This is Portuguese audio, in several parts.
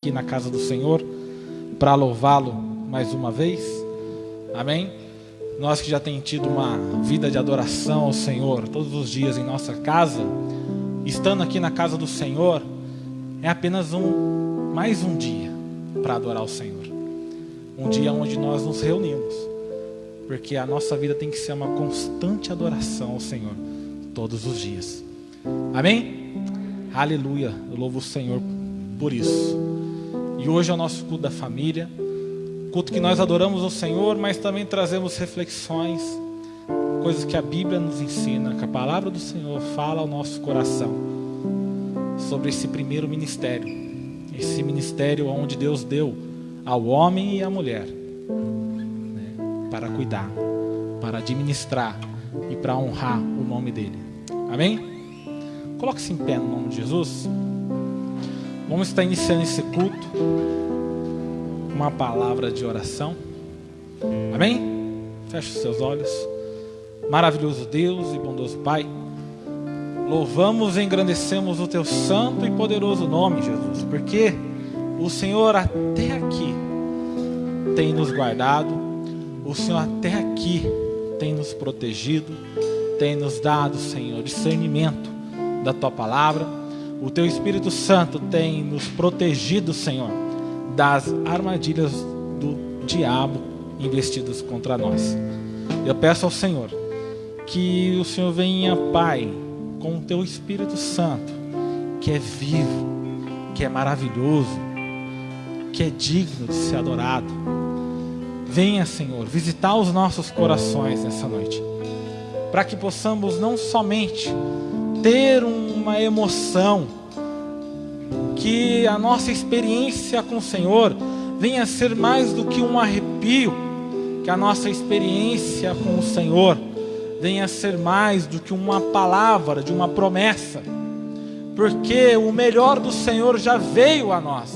aqui na casa do Senhor para louvá-lo mais uma vez, amém? Nós que já temos tido uma vida de adoração ao Senhor todos os dias em nossa casa, estando aqui na casa do Senhor, é apenas mais um dia para adorar o Senhor, um dia onde nós nos reunimos, porque a nossa vida tem que ser uma constante adoração ao Senhor todos os dias, amém? Aleluia, eu louvo o Senhor por isso. E hoje é o nosso culto da família, culto que nós adoramos o Senhor, mas também trazemos reflexões, coisas que a Bíblia nos ensina, que a palavra do Senhor fala ao nosso coração, sobre esse primeiro ministério, esse ministério onde Deus deu ao homem e à mulher, né, para cuidar, para administrar e para honrar o nome dele, amém? Coloque-se em pé no nome de Jesus. Vamos estar iniciando esse culto com uma palavra de oração. Amém? Feche os seus olhos. Maravilhoso Deus e bondoso Pai, louvamos e engrandecemos o Teu santo e poderoso nome, Jesus, porque o Senhor até aqui tem nos guardado, o Senhor até aqui tem nos protegido, tem nos dado, Senhor, discernimento da Tua palavra. O Teu Espírito Santo tem nos protegido, Senhor, das armadilhas do diabo investidas contra nós. Eu peço ao Senhor que o Senhor venha, Pai, com o Teu Espírito Santo, que é vivo, que é maravilhoso, que é digno de ser adorado. Venha, Senhor, visitar os nossos corações nessa noite, para que possamos não somente ter uma emoção, que a nossa experiência com o Senhor venha a ser mais do que um arrepio, que a nossa experiência com o Senhor venha a ser mais do que uma palavra, de uma promessa, porque o melhor do Senhor já veio a nós,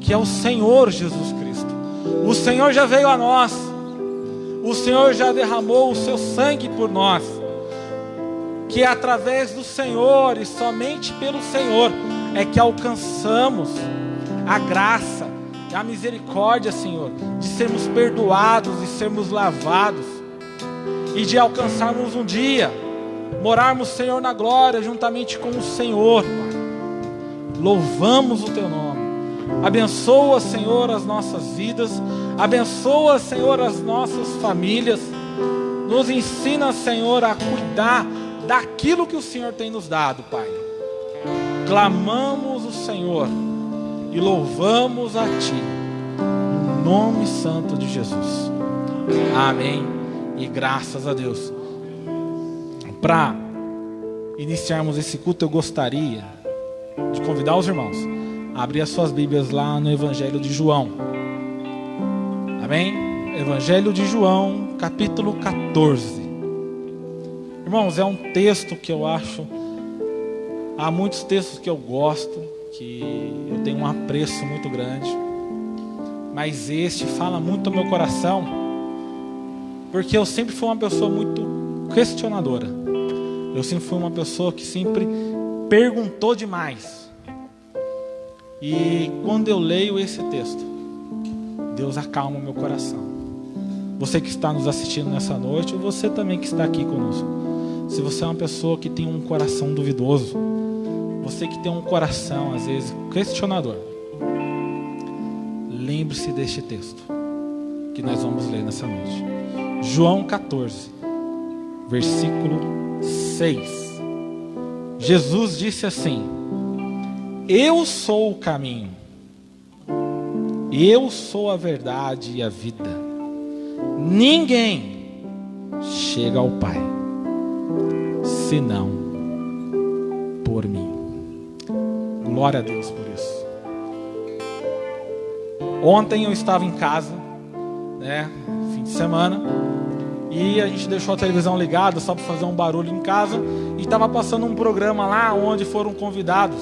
que é o Senhor Jesus Cristo. O Senhor já veio a nós, o Senhor já derramou o seu sangue por nós, que é através do Senhor e somente pelo Senhor é que alcançamos a graça, a misericórdia, Senhor, de sermos perdoados e sermos lavados, e de alcançarmos um dia, morarmos, Senhor, na glória, juntamente com o Senhor, Pai. Louvamos o Teu nome. Abençoa, Senhor, as nossas vidas, abençoa, Senhor, as nossas famílias, nos ensina, Senhor, a cuidar daquilo que o Senhor tem nos dado, Pai. Clamamos o Senhor e louvamos a Ti, no nome santo de Jesus. Amém e graças a Deus. Para iniciarmos esse culto, eu gostaria de convidar os irmãos a abrir as suas Bíblias lá no Evangelho de João. Amém? Evangelho de João, capítulo 14. Irmãos, é um texto que eu acho, há muitos textos que eu gosto, que eu tenho um apreço muito grande, mas este fala muito ao meu coração, porque eu sempre fui uma pessoa muito questionadora, eu sempre fui uma pessoa que sempre perguntou demais, e quando eu leio esse texto, Deus acalma o meu coração. Você que está nos assistindo nessa noite, ou você também que está aqui conosco, se você é uma pessoa que tem um coração duvidoso, você que tem um coração às vezes questionador, lembre-se deste texto que nós vamos ler nessa noite. João 14, versículo 6. Jesus disse assim: Eu sou o caminho, eu sou a verdade e a vida. Ninguém chega ao Pai senão por mim. Glória a Deus por isso. Ontem eu estava em casa, né, fim de semana, e a gente deixou a televisão ligada só para fazer um barulho em casa, e estava passando um programa lá onde foram convidados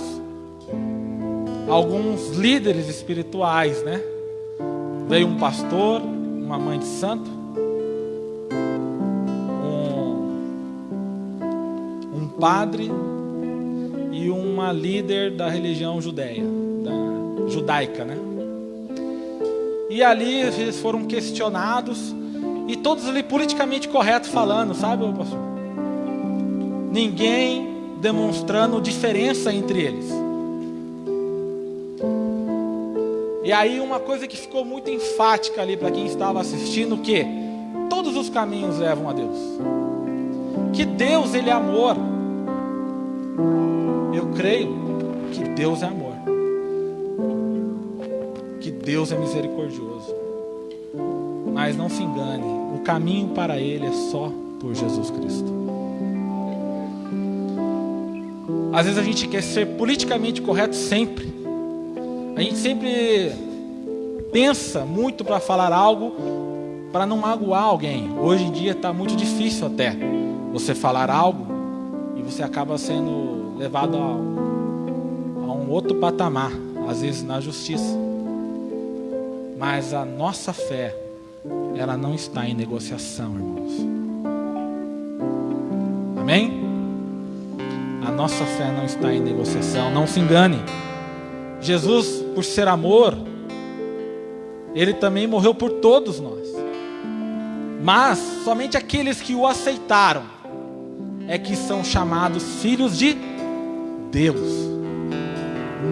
alguns líderes espirituais, né? Veio um pastor, uma mãe de santo, um padre e uma líder da religião judeia, judaica, né? E ali eles foram questionados, e todos ali politicamente corretos falando, sabe, pastor? Ninguém demonstrando diferença entre eles. E aí uma coisa que ficou muito enfática ali para quem estava assistindo, que todos os caminhos levam a Deus. Que Deus, Ele é amor. Eu creio que Deus é amor. Que Deus é misericordioso. Mas não se engane, o caminho para Ele é só por Jesus Cristo. Às vezes a gente quer ser politicamente correto sempre. A gente sempre pensa muito para falar algo para não magoar alguém. Hoje em dia está muito difícil até você falar algo e você acaba sendo levado a um outro patamar, às vezes na justiça. Mas a nossa fé, ela não está em negociação, irmãos. Amém? A nossa fé não está em negociação. Não se engane. Jesus, por ser amor, Ele também morreu por todos nós. Mas somente aqueles que o aceitaram é que são chamados filhos de Deus.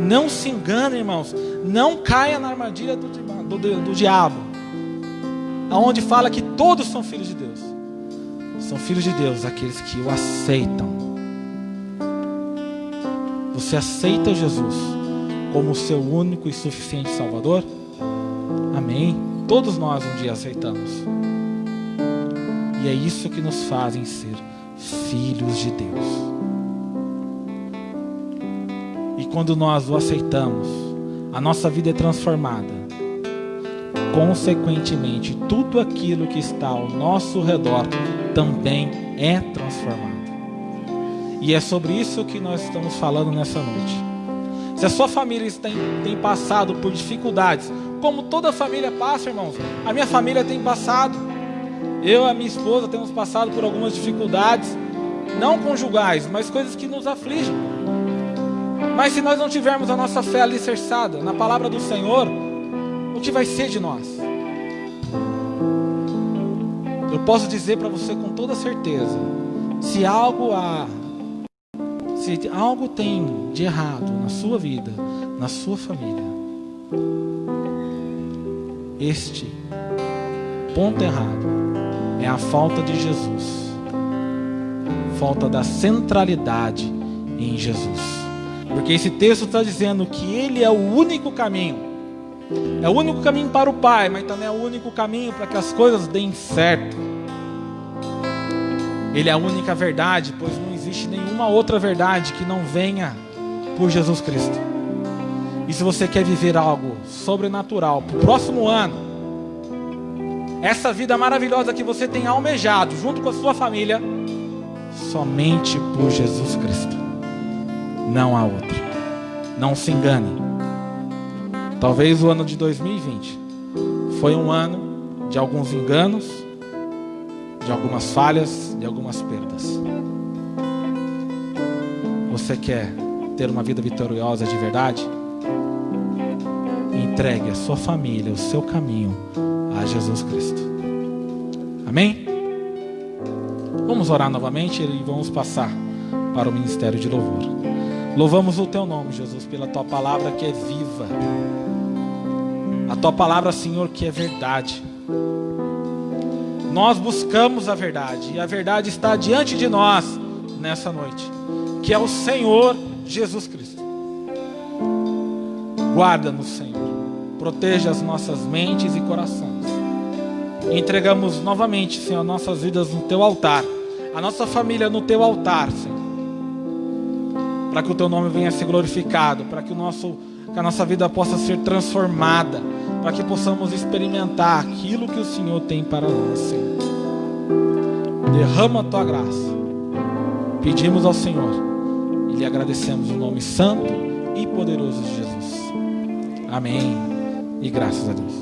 Não se engane, irmãos. Não caia na armadilha do diabo, aonde fala que todos são filhos de Deus. São filhos de Deus aqueles que o aceitam. Você aceita Jesus como o seu único e suficiente Salvador? Amém. Todos nós um dia aceitamos. E é isso que nos fazem ser filhos de Deus. E quando nós o aceitamos, a nossa vida é transformada. Consequentemente, tudo aquilo que está ao nosso redor também é transformado. E é sobre isso que nós estamos falando nessa noite. Se a sua família tem passado por dificuldades, como toda família passa, irmãos, a minha família tem passado. Eu e a minha esposa temos passado por algumas dificuldades, não conjugais, mas coisas que nos afligem. Mas se nós não tivermos a nossa fé alicerçada na palavra do Senhor, o que vai ser de nós? Eu posso dizer para você com toda certeza, se algo tem de errado na sua vida, na sua família, este ponto errado é a falta de Jesus, falta da centralidade em Jesus. Porque esse texto está dizendo que Ele é o único caminho. É o único caminho para o Pai, mas também é o único caminho para que as coisas deem certo. Ele é a única verdade, pois não existe nenhuma outra verdade que não venha por Jesus Cristo. E se você quer viver algo sobrenatural para o próximo ano, essa vida maravilhosa que você tem almejado junto com a sua família, somente por Jesus Cristo. Não há outro. Não se engane. Talvez o ano de 2020 foi um ano de alguns enganos, de algumas falhas, de algumas perdas. Você quer ter uma vida vitoriosa de verdade? Entregue a sua família, o seu caminho a Jesus Cristo. Amém? Vamos orar novamente e vamos passar para o ministério de louvor. Louvamos o Teu nome, Jesus, pela Tua palavra que é viva. A Tua palavra, Senhor, que é verdade. Nós buscamos a verdade, e a verdade está diante de nós nessa noite, que é o Senhor Jesus Cristo. Guarda-nos, Senhor. Proteja as nossas mentes e corações. Entregamos novamente, Senhor, nossas vidas no Teu altar, a nossa família no Teu altar, Senhor, para que o Teu nome venha a ser glorificado, para que a nossa vida possa ser transformada, para que possamos experimentar aquilo que o Senhor tem para nós, Senhor. Derrama a Tua graça. Pedimos ao Senhor e lhe agradecemos o nome santo e poderoso de Jesus. Amém. E graças a Deus.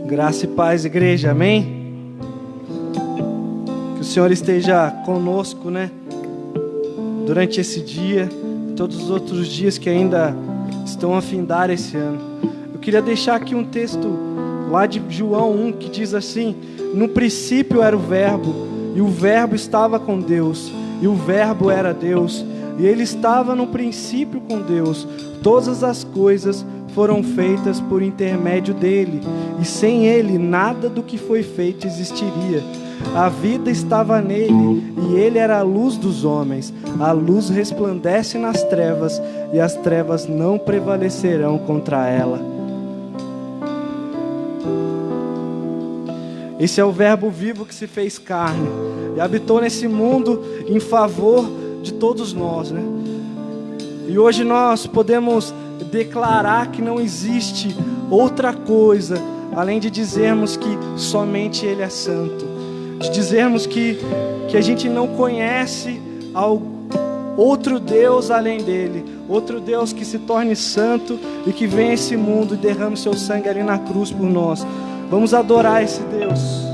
Graça e paz, igreja, amém? Que o Senhor esteja conosco, né? durante esse dia e todos os outros dias que ainda estão a findar esse ano. Eu queria deixar aqui um texto lá de João 1 que diz assim: no princípio era o Verbo, e o Verbo estava com Deus, e o Verbo era Deus, e ele estava no princípio com Deus. Todas as coisas foram feitas por intermédio dele, e sem ele nada do que foi feito existiria. A vida estava nele, e ele era a luz dos homens. A luz resplandece nas trevas, e as trevas não prevalecerão contra ela. Esse é o Verbo vivo que se fez carne e habitou nesse mundo em favor de todos nós, né? E hoje nós podemos declarar que não existe outra coisa além de dizermos que somente Ele é santo, de dizermos que a gente não conhece outro Deus além dele, outro Deus que se torne santo e que venha a esse mundo e derrame seu sangue ali na cruz por nós. Vamos adorar esse Deus.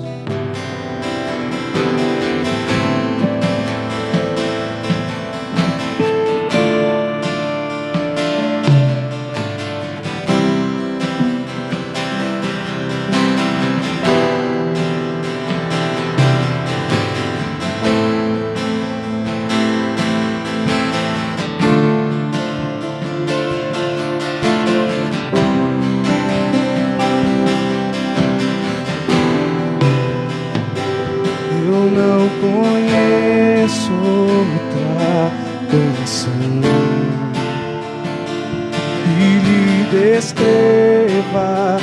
Descreva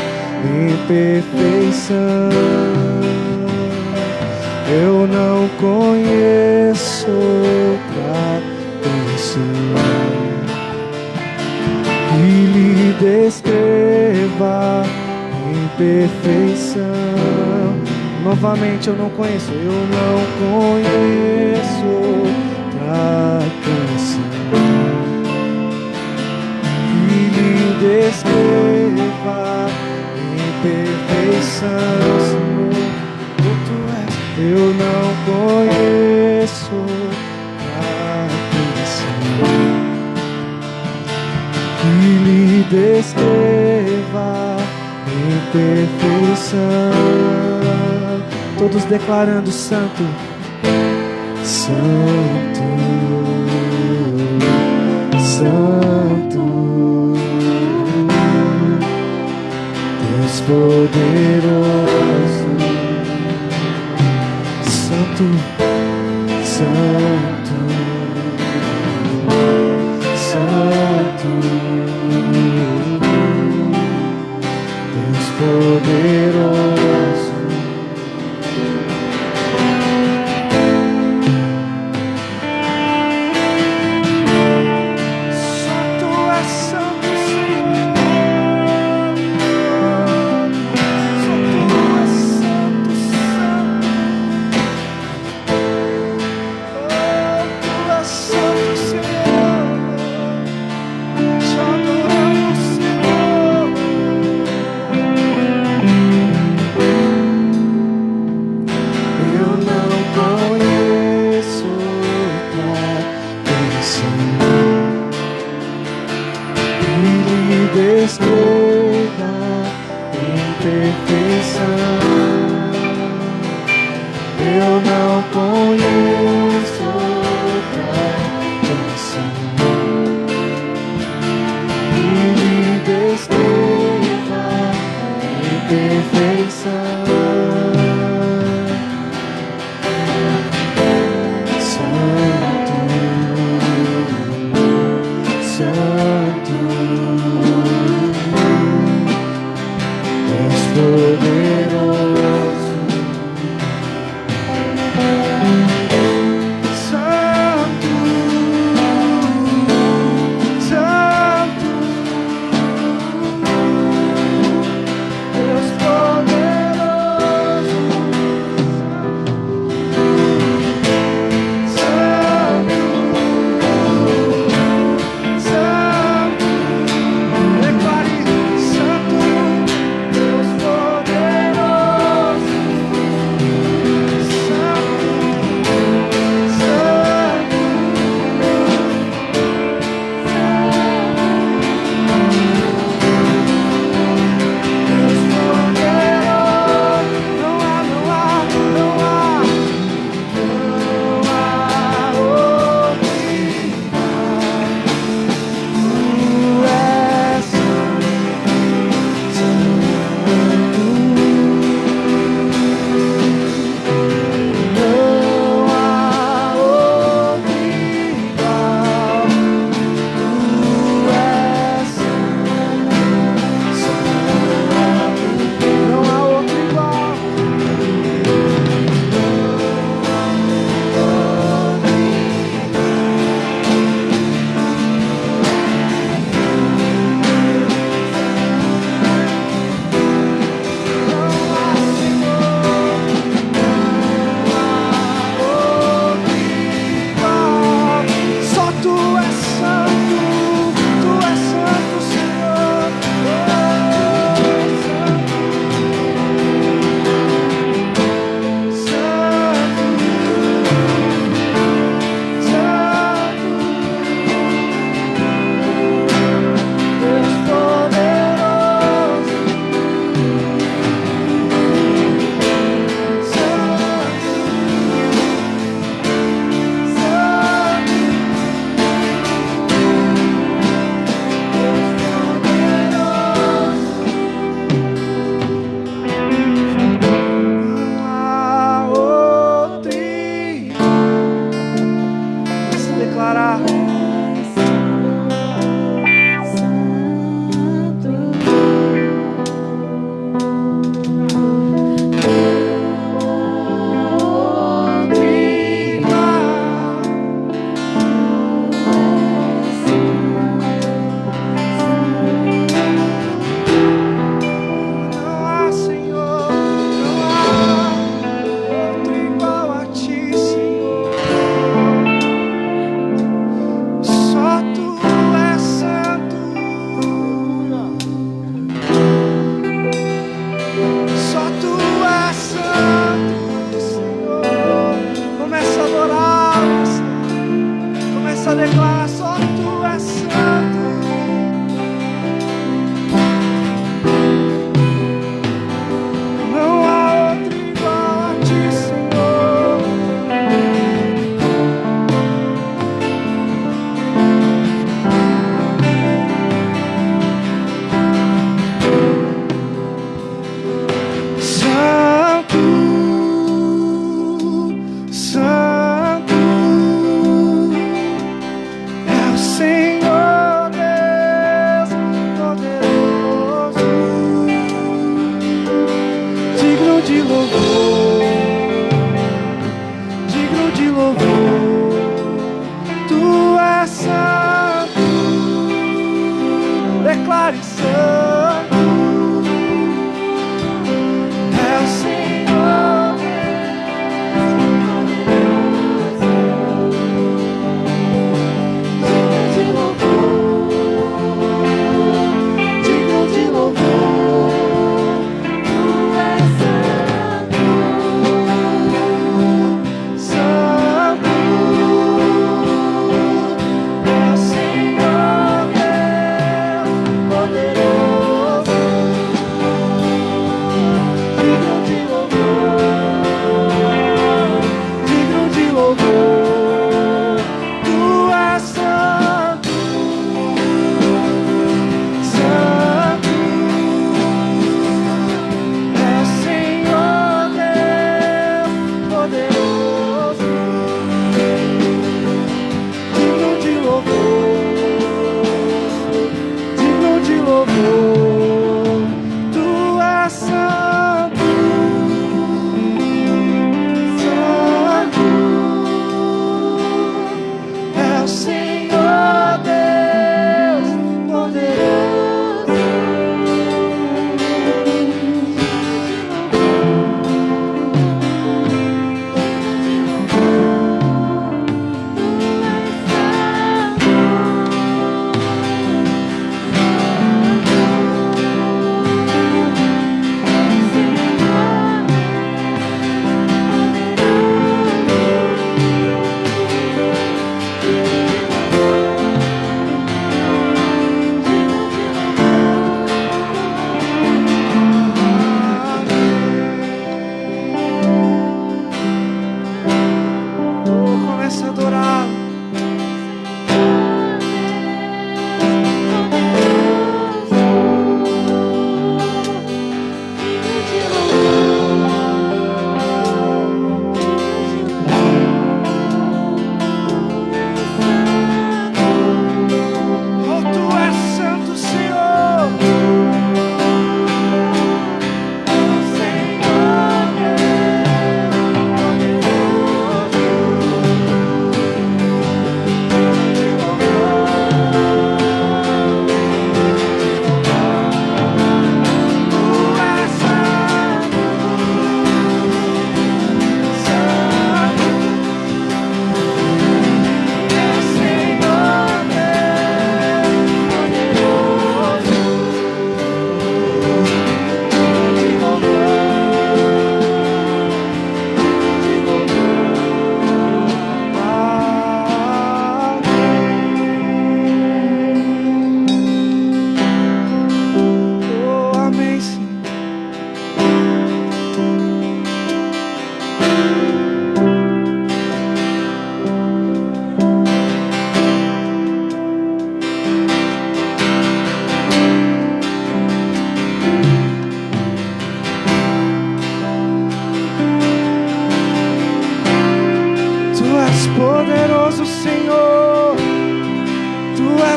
em perfeição. Eu não conheço outra canção que lhe descreva em perfeição. Novamente, eu não conheço outra canção descreva em perfeição, Senhor, Tu és. Eu não conheço a canção que lhe descreva em perfeição. Todos declarando: Santo, Santo, Santo, poderoso, Santo, Santo, Santo, Deus poderoso.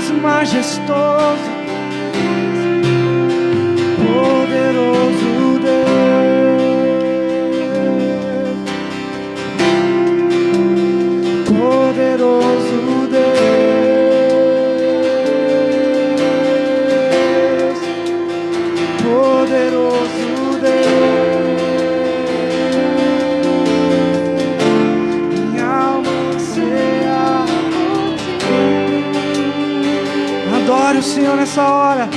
poderoso, majestoso, poderoso Deus, poderoso Deus, poderoso Deus. Minha alma anseia por ti. Adore o Senhor nessa hora.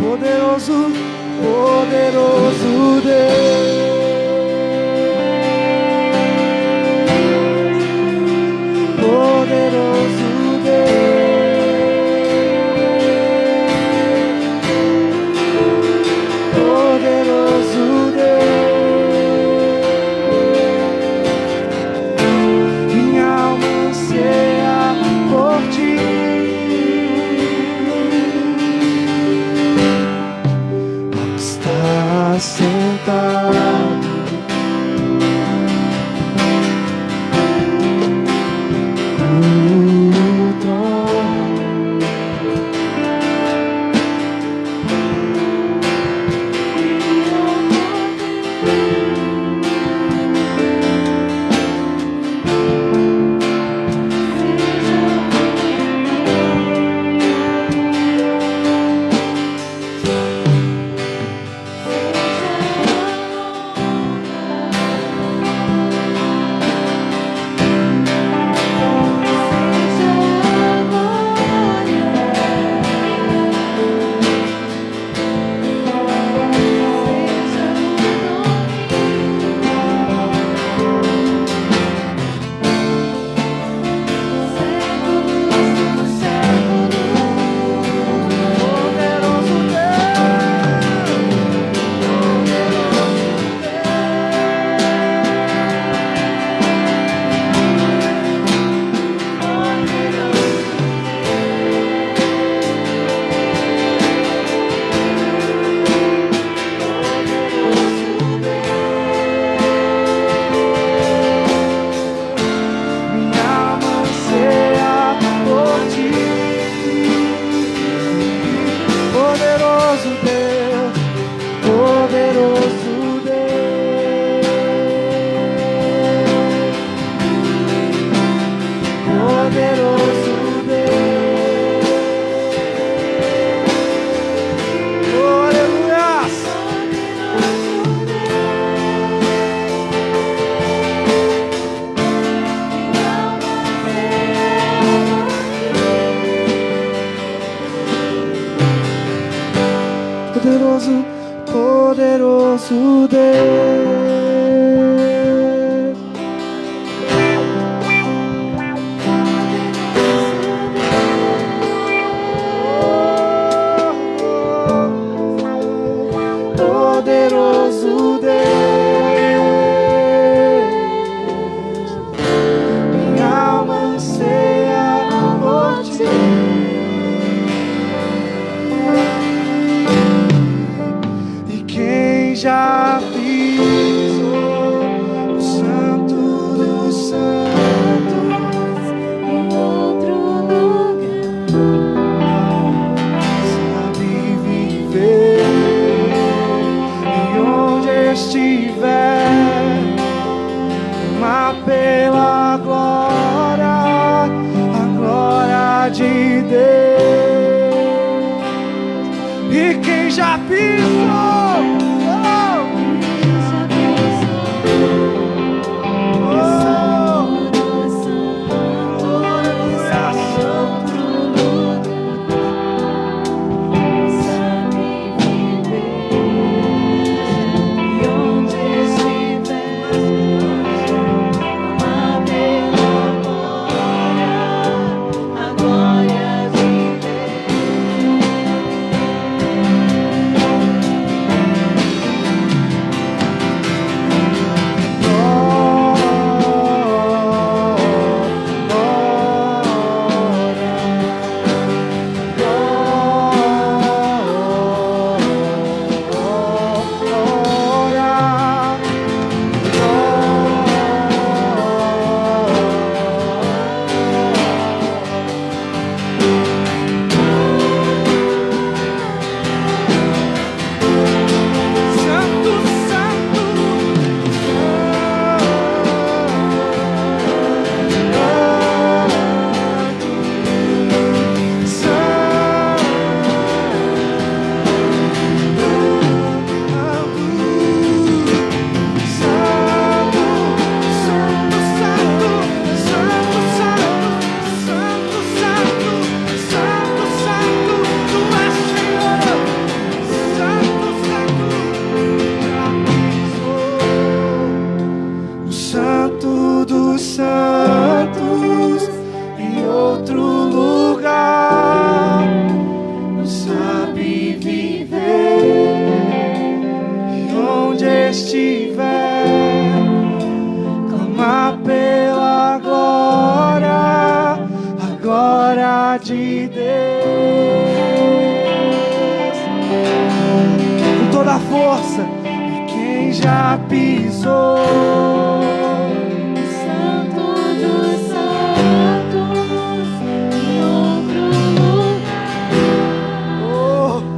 Poderoso, poderoso Deus, poderoso Deus, poderoso Deus. Minha alma anseia por ti. Sentado no trono, poderoso, poderoso Deus. Poderoso Deus, minha alma anseia por ti. E quem já pisou o Santo dos Santos em outro lugar, sabe viver estiver, mas pela glória, a glória de Deus. E quem já pisou, força e quem já pisou. Santo dos santos, em outro lugar,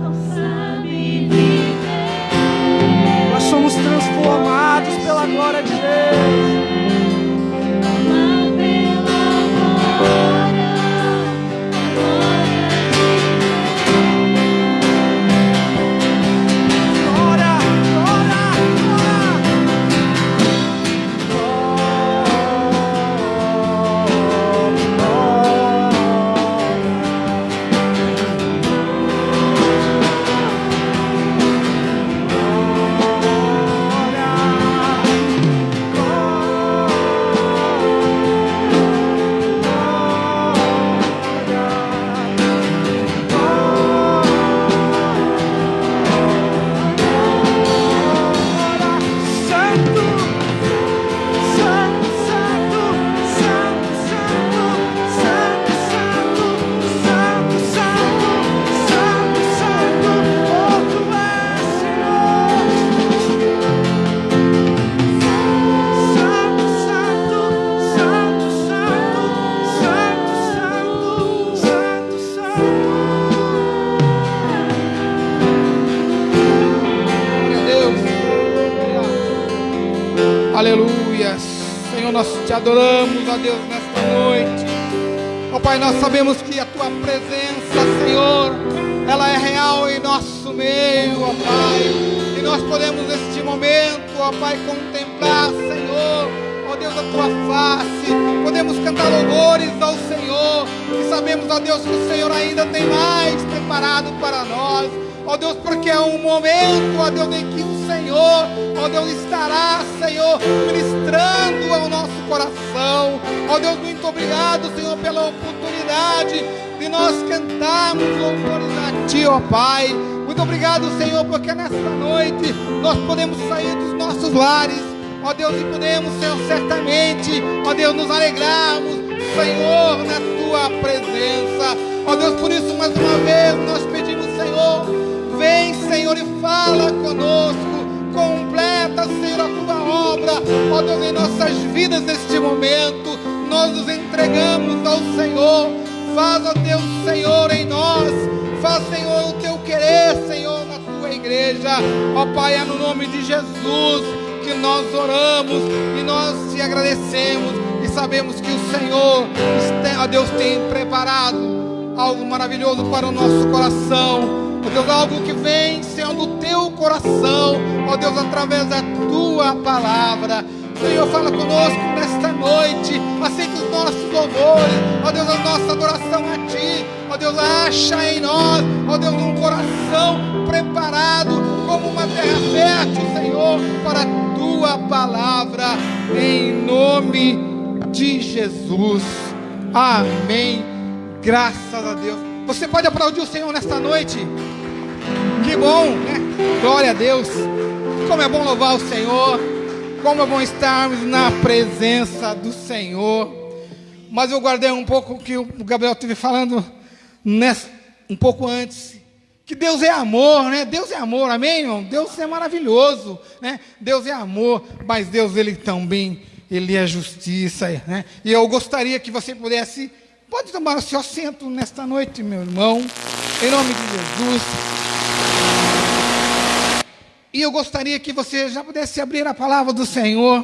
não sabe viver. Nós somos transformados pela glória de Deus. Aleluia. Senhor, nós te adoramos, ó Deus, nesta noite. Ó Pai, nós sabemos que a tua presença, Senhor, ela é real em nosso meio, ó Pai. E nós podemos neste momento, ó Pai, contemplar, Senhor, ó Deus, a tua face. Podemos cantar louvores ao Senhor. E sabemos, ó Deus, que o Senhor ainda tem mais preparado para nós. Ó Deus, porque é um momento, ó Deus, em que o Senhor, ó Deus, estará, Senhor, ministrando ao nosso coração. Ó Deus, muito obrigado, Senhor, pela oportunidade de nós cantarmos louvores a Ti, ó Pai. Muito obrigado, Senhor, porque nesta noite nós podemos sair dos nossos lares, ó Deus, e podemos, Senhor, certamente, ó Deus, nos alegrarmos, Senhor, na Tua presença. Ó Deus, por isso, mais uma vez, nós pedimos, Senhor, vem, Senhor, e fala conosco. Completa, Senhor, a Tua obra, ó Deus, em nossas vidas neste momento. Nós nos entregamos ao Senhor. Faz, ó Deus, Senhor, em nós. Faz, Senhor, o Teu querer, Senhor, na Tua igreja. Ó Pai, é no nome de Jesus que nós oramos e nós te agradecemos. E sabemos que o Senhor, ó Deus, tem preparado algo maravilhoso para o nosso coração. Ó Deus, algo que vem, Senhor, do Teu coração, ó Deus, através da Tua palavra. Senhor, fala conosco nesta noite. Aceita os nossos louvores, ó Deus, a nossa adoração a Ti. Ó Deus, acha em nós, ó Deus, um coração preparado como uma terra fértil, Senhor, para a Tua palavra, em nome de Jesus. Amém. Graças a Deus. Você pode aplaudir o Senhor nesta noite? Que bom, né? Glória a Deus. Como é bom louvar o Senhor. Como é bom estarmos na presença do Senhor. Mas eu guardei um pouco o que o Gabriel esteve falando um pouco antes. Que Deus é amor, né? Deus é amor, amém, irmão? Deus é maravilhoso, né? Deus é amor, mas Deus, Ele também, Ele é justiça, né? E eu gostaria que você pode tomar o seu assento nesta noite, meu irmão, em nome de Jesus. E eu gostaria que você já pudesse abrir a palavra do Senhor,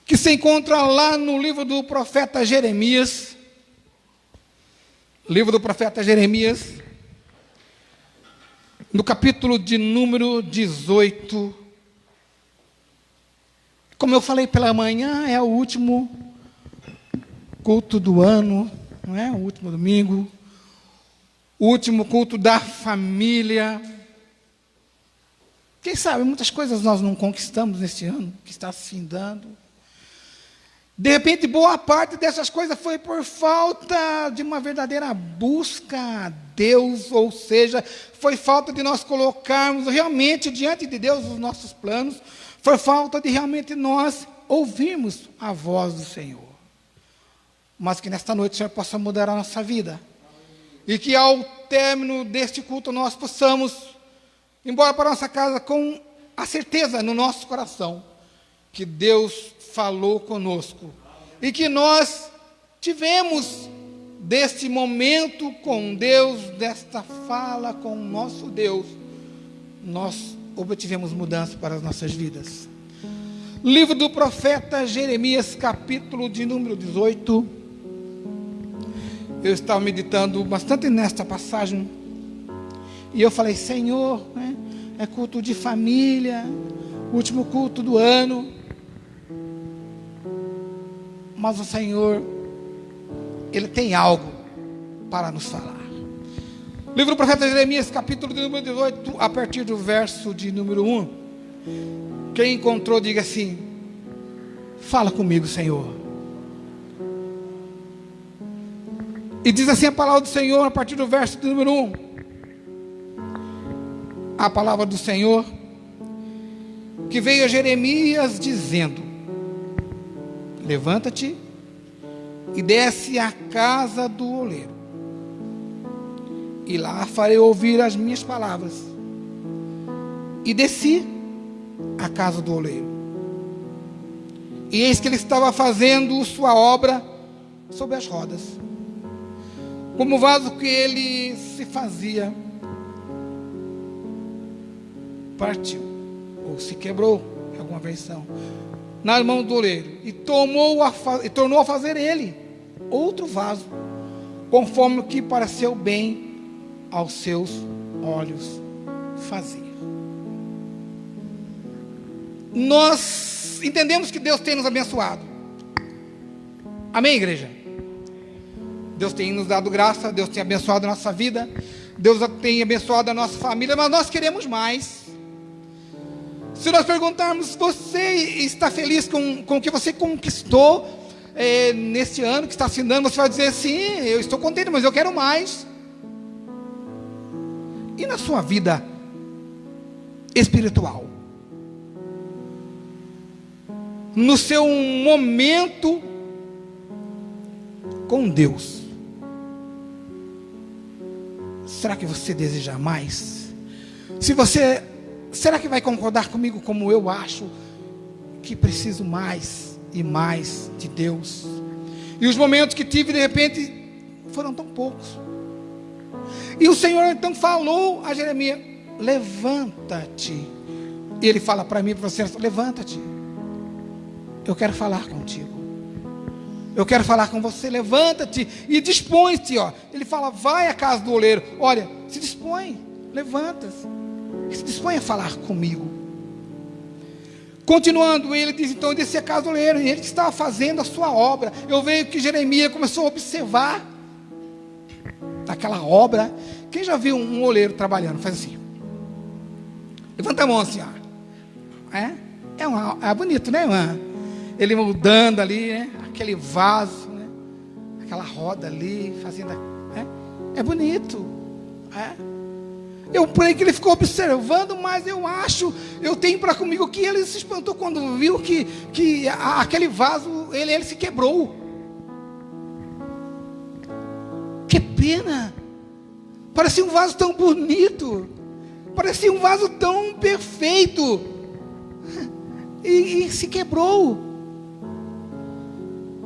que se encontra lá no livro do profeta Jeremias. Livro do profeta Jeremias, no capítulo de número 18. Como eu falei pela manhã, é o último culto do ano, não é? O último domingo, o último culto da família. Quem sabe, muitas coisas nós não conquistamos neste ano, que está se findando. De repente, boa parte dessas coisas foi por falta de uma verdadeira busca a Deus, ou seja, foi falta de nós colocarmos realmente diante de Deus os nossos planos, foi falta de realmente nós ouvirmos a voz do Senhor. Mas que nesta noite o Senhor possa mudar a nossa vida. E que ao término deste culto nós possamos embora para nossa casa com a certeza no nosso coração que Deus falou conosco e que nós tivemos deste momento com Deus, desta fala com o nosso Deus, nós obtivemos mudança para as nossas vidas. Livro do profeta Jeremias, capítulo de número 18. Eu estava meditando bastante nesta passagem e eu falei, Senhor, né, é culto de família, último culto do ano, mas o Senhor, Ele tem algo para nos falar. Livro do profeta Jeremias, capítulo de número 18, a partir do verso de número 1. Quem encontrou, diga assim, fala comigo, Senhor. E diz assim a palavra do Senhor, a partir do verso de número 1. A palavra do Senhor, que veio a Jeremias dizendo, levanta-te e desce à casa do oleiro, e lá farei ouvir as minhas palavras. E desci à casa do oleiro, e eis que ele estava fazendo sua obra sobre as rodas, como o vaso que ele se fazia partiu, ou se quebrou, em alguma versão, nas mãos do oleiro, e tornou a fazer ele outro vaso, conforme o que pareceu bem aos seus olhos fazer. Nós entendemos que Deus tem nos abençoado. Amém, igreja? Deus tem nos dado graça, Deus tem abençoado a nossa vida, Deus tem abençoado a nossa família, mas nós queremos mais. Se nós perguntarmos, você está feliz com o que você conquistou neste ano que está se dando? Você vai dizer, sim, eu estou contente, mas eu quero mais. E na sua vida espiritual? No seu momento com Deus, será que você deseja mais? Será que vai concordar comigo como eu acho que preciso mais e mais de Deus? E os momentos que tive de repente foram tão poucos. E o Senhor então falou a Jeremias, levanta-te. E Ele fala para mim e para você, levanta-te. Eu quero falar contigo. Eu quero falar com você, levanta-te e dispõe-te. Ele fala, vai à casa do oleiro. Olha, se dispõe, levanta-se. Se dispõe a falar comigo. Continuando, ele diz, então, desci a casa do oleiro, e ele estava fazendo a sua obra. Eu vejo que Jeremias começou a observar aquela obra. Quem já viu um oleiro trabalhando? Faz assim. Levanta a mão assim, ó. É bonito, né, irmã? Ele mudando ali, né? Aquele vaso, né? Aquela roda ali, fazendo. É bonito. Eu creio que ele ficou observando, mas eu tenho para comigo que ele se espantou quando viu que aquele vaso, ele se quebrou. Que pena! Parecia um vaso tão bonito, parecia um vaso tão perfeito, e se quebrou.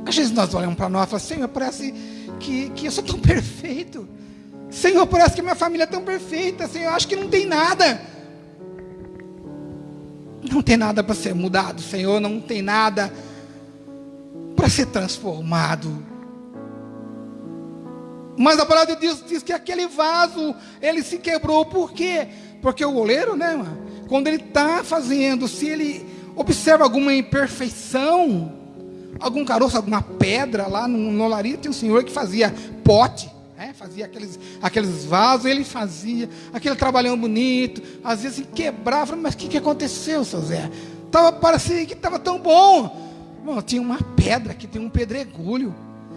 Às vezes nós olhamos para nós e falamos, Senhor, parece que eu sou tão perfeito. Senhor, parece que minha família é tão perfeita. Senhor, acho que não tem nada. Não tem nada para ser mudado, Senhor. Não tem nada para ser transformado. Mas a palavra de Deus diz que aquele vaso, ele se quebrou. Por quê? Porque o oleiro, né, irmão, quando ele está fazendo, se ele observa alguma imperfeição, algum caroço, alguma pedra, lá no olaria tem um senhor que fazia pote. Fazia aqueles vasos, ele fazia aquele trabalhão bonito, às vezes quebrava. Mas o que aconteceu, seu Zé? Parecia que estava tão bom. Bom, tinha uma pedra que tem um pedregulho,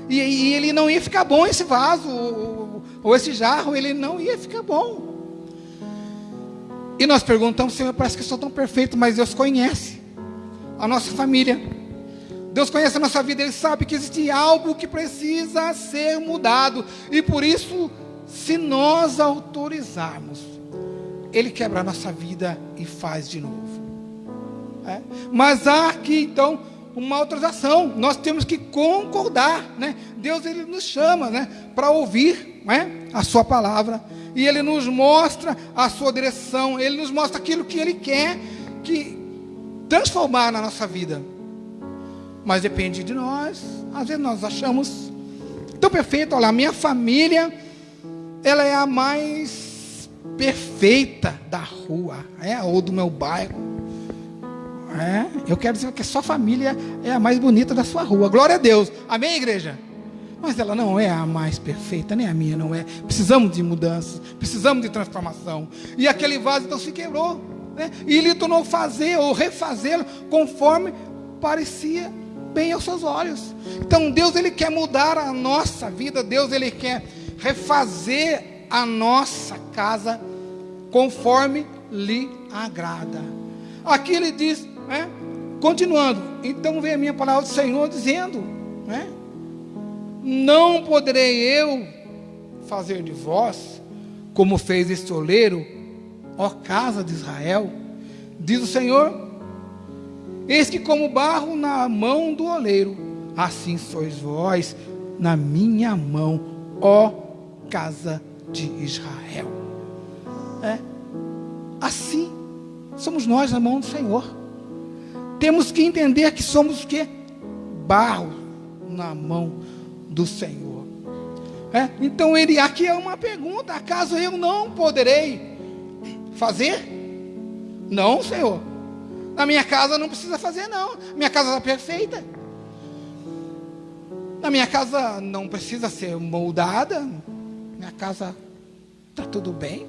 e ele não ia ficar bom, esse vaso ou esse jarro, ele não ia ficar bom. E nós perguntamos, Senhor, parece que eu sou tão perfeito, mas Deus conhece a nossa família, Deus conhece a nossa vida, Ele sabe que existe algo que precisa ser mudado. E por isso, se nós autorizarmos Ele quebra a nossa vida e faz de novo. Mas há aqui então uma autorização. Nós temos que concordar, né? Deus, ele nos chama, né, para ouvir, né, a sua palavra, e ele nos mostra a sua direção. Ele nos mostra aquilo que ele quer transformar na nossa vida. Mas depende de nós. Às vezes nós achamos tão perfeito. Olha, a minha família, ela é a mais perfeita da rua, ou do meu bairro. Eu quero dizer que a sua família é a mais bonita da sua rua. Glória a Deus. Amém, igreja? Mas ela não é a mais perfeita, nem a minha não é. Precisamos de mudanças, precisamos de transformação. E aquele vaso então se quebrou, né? E ele tornou fazer ou refazê-lo conforme parecia bem aos seus olhos. Então Deus, ele quer mudar a nossa vida. Deus, ele quer refazer a nossa casa conforme lhe agrada. Aqui ele diz, continuando, então vem a minha palavra do Senhor dizendo, não poderei eu fazer de vós como fez este oleiro, ó casa de Israel, diz o Senhor. Eis que como barro na mão do oleiro, assim sois vós na minha mão, ó casa de Israel. Assim somos nós na mão do Senhor. Temos que entender que somos o quê? Barro na mão do Senhor. Então ele, aqui é uma pergunta: acaso eu não poderei fazer? Não, Senhor. Na minha casa não precisa fazer, não. Minha casa está perfeita. Na minha casa não precisa ser moldada. Minha casa está tudo bem.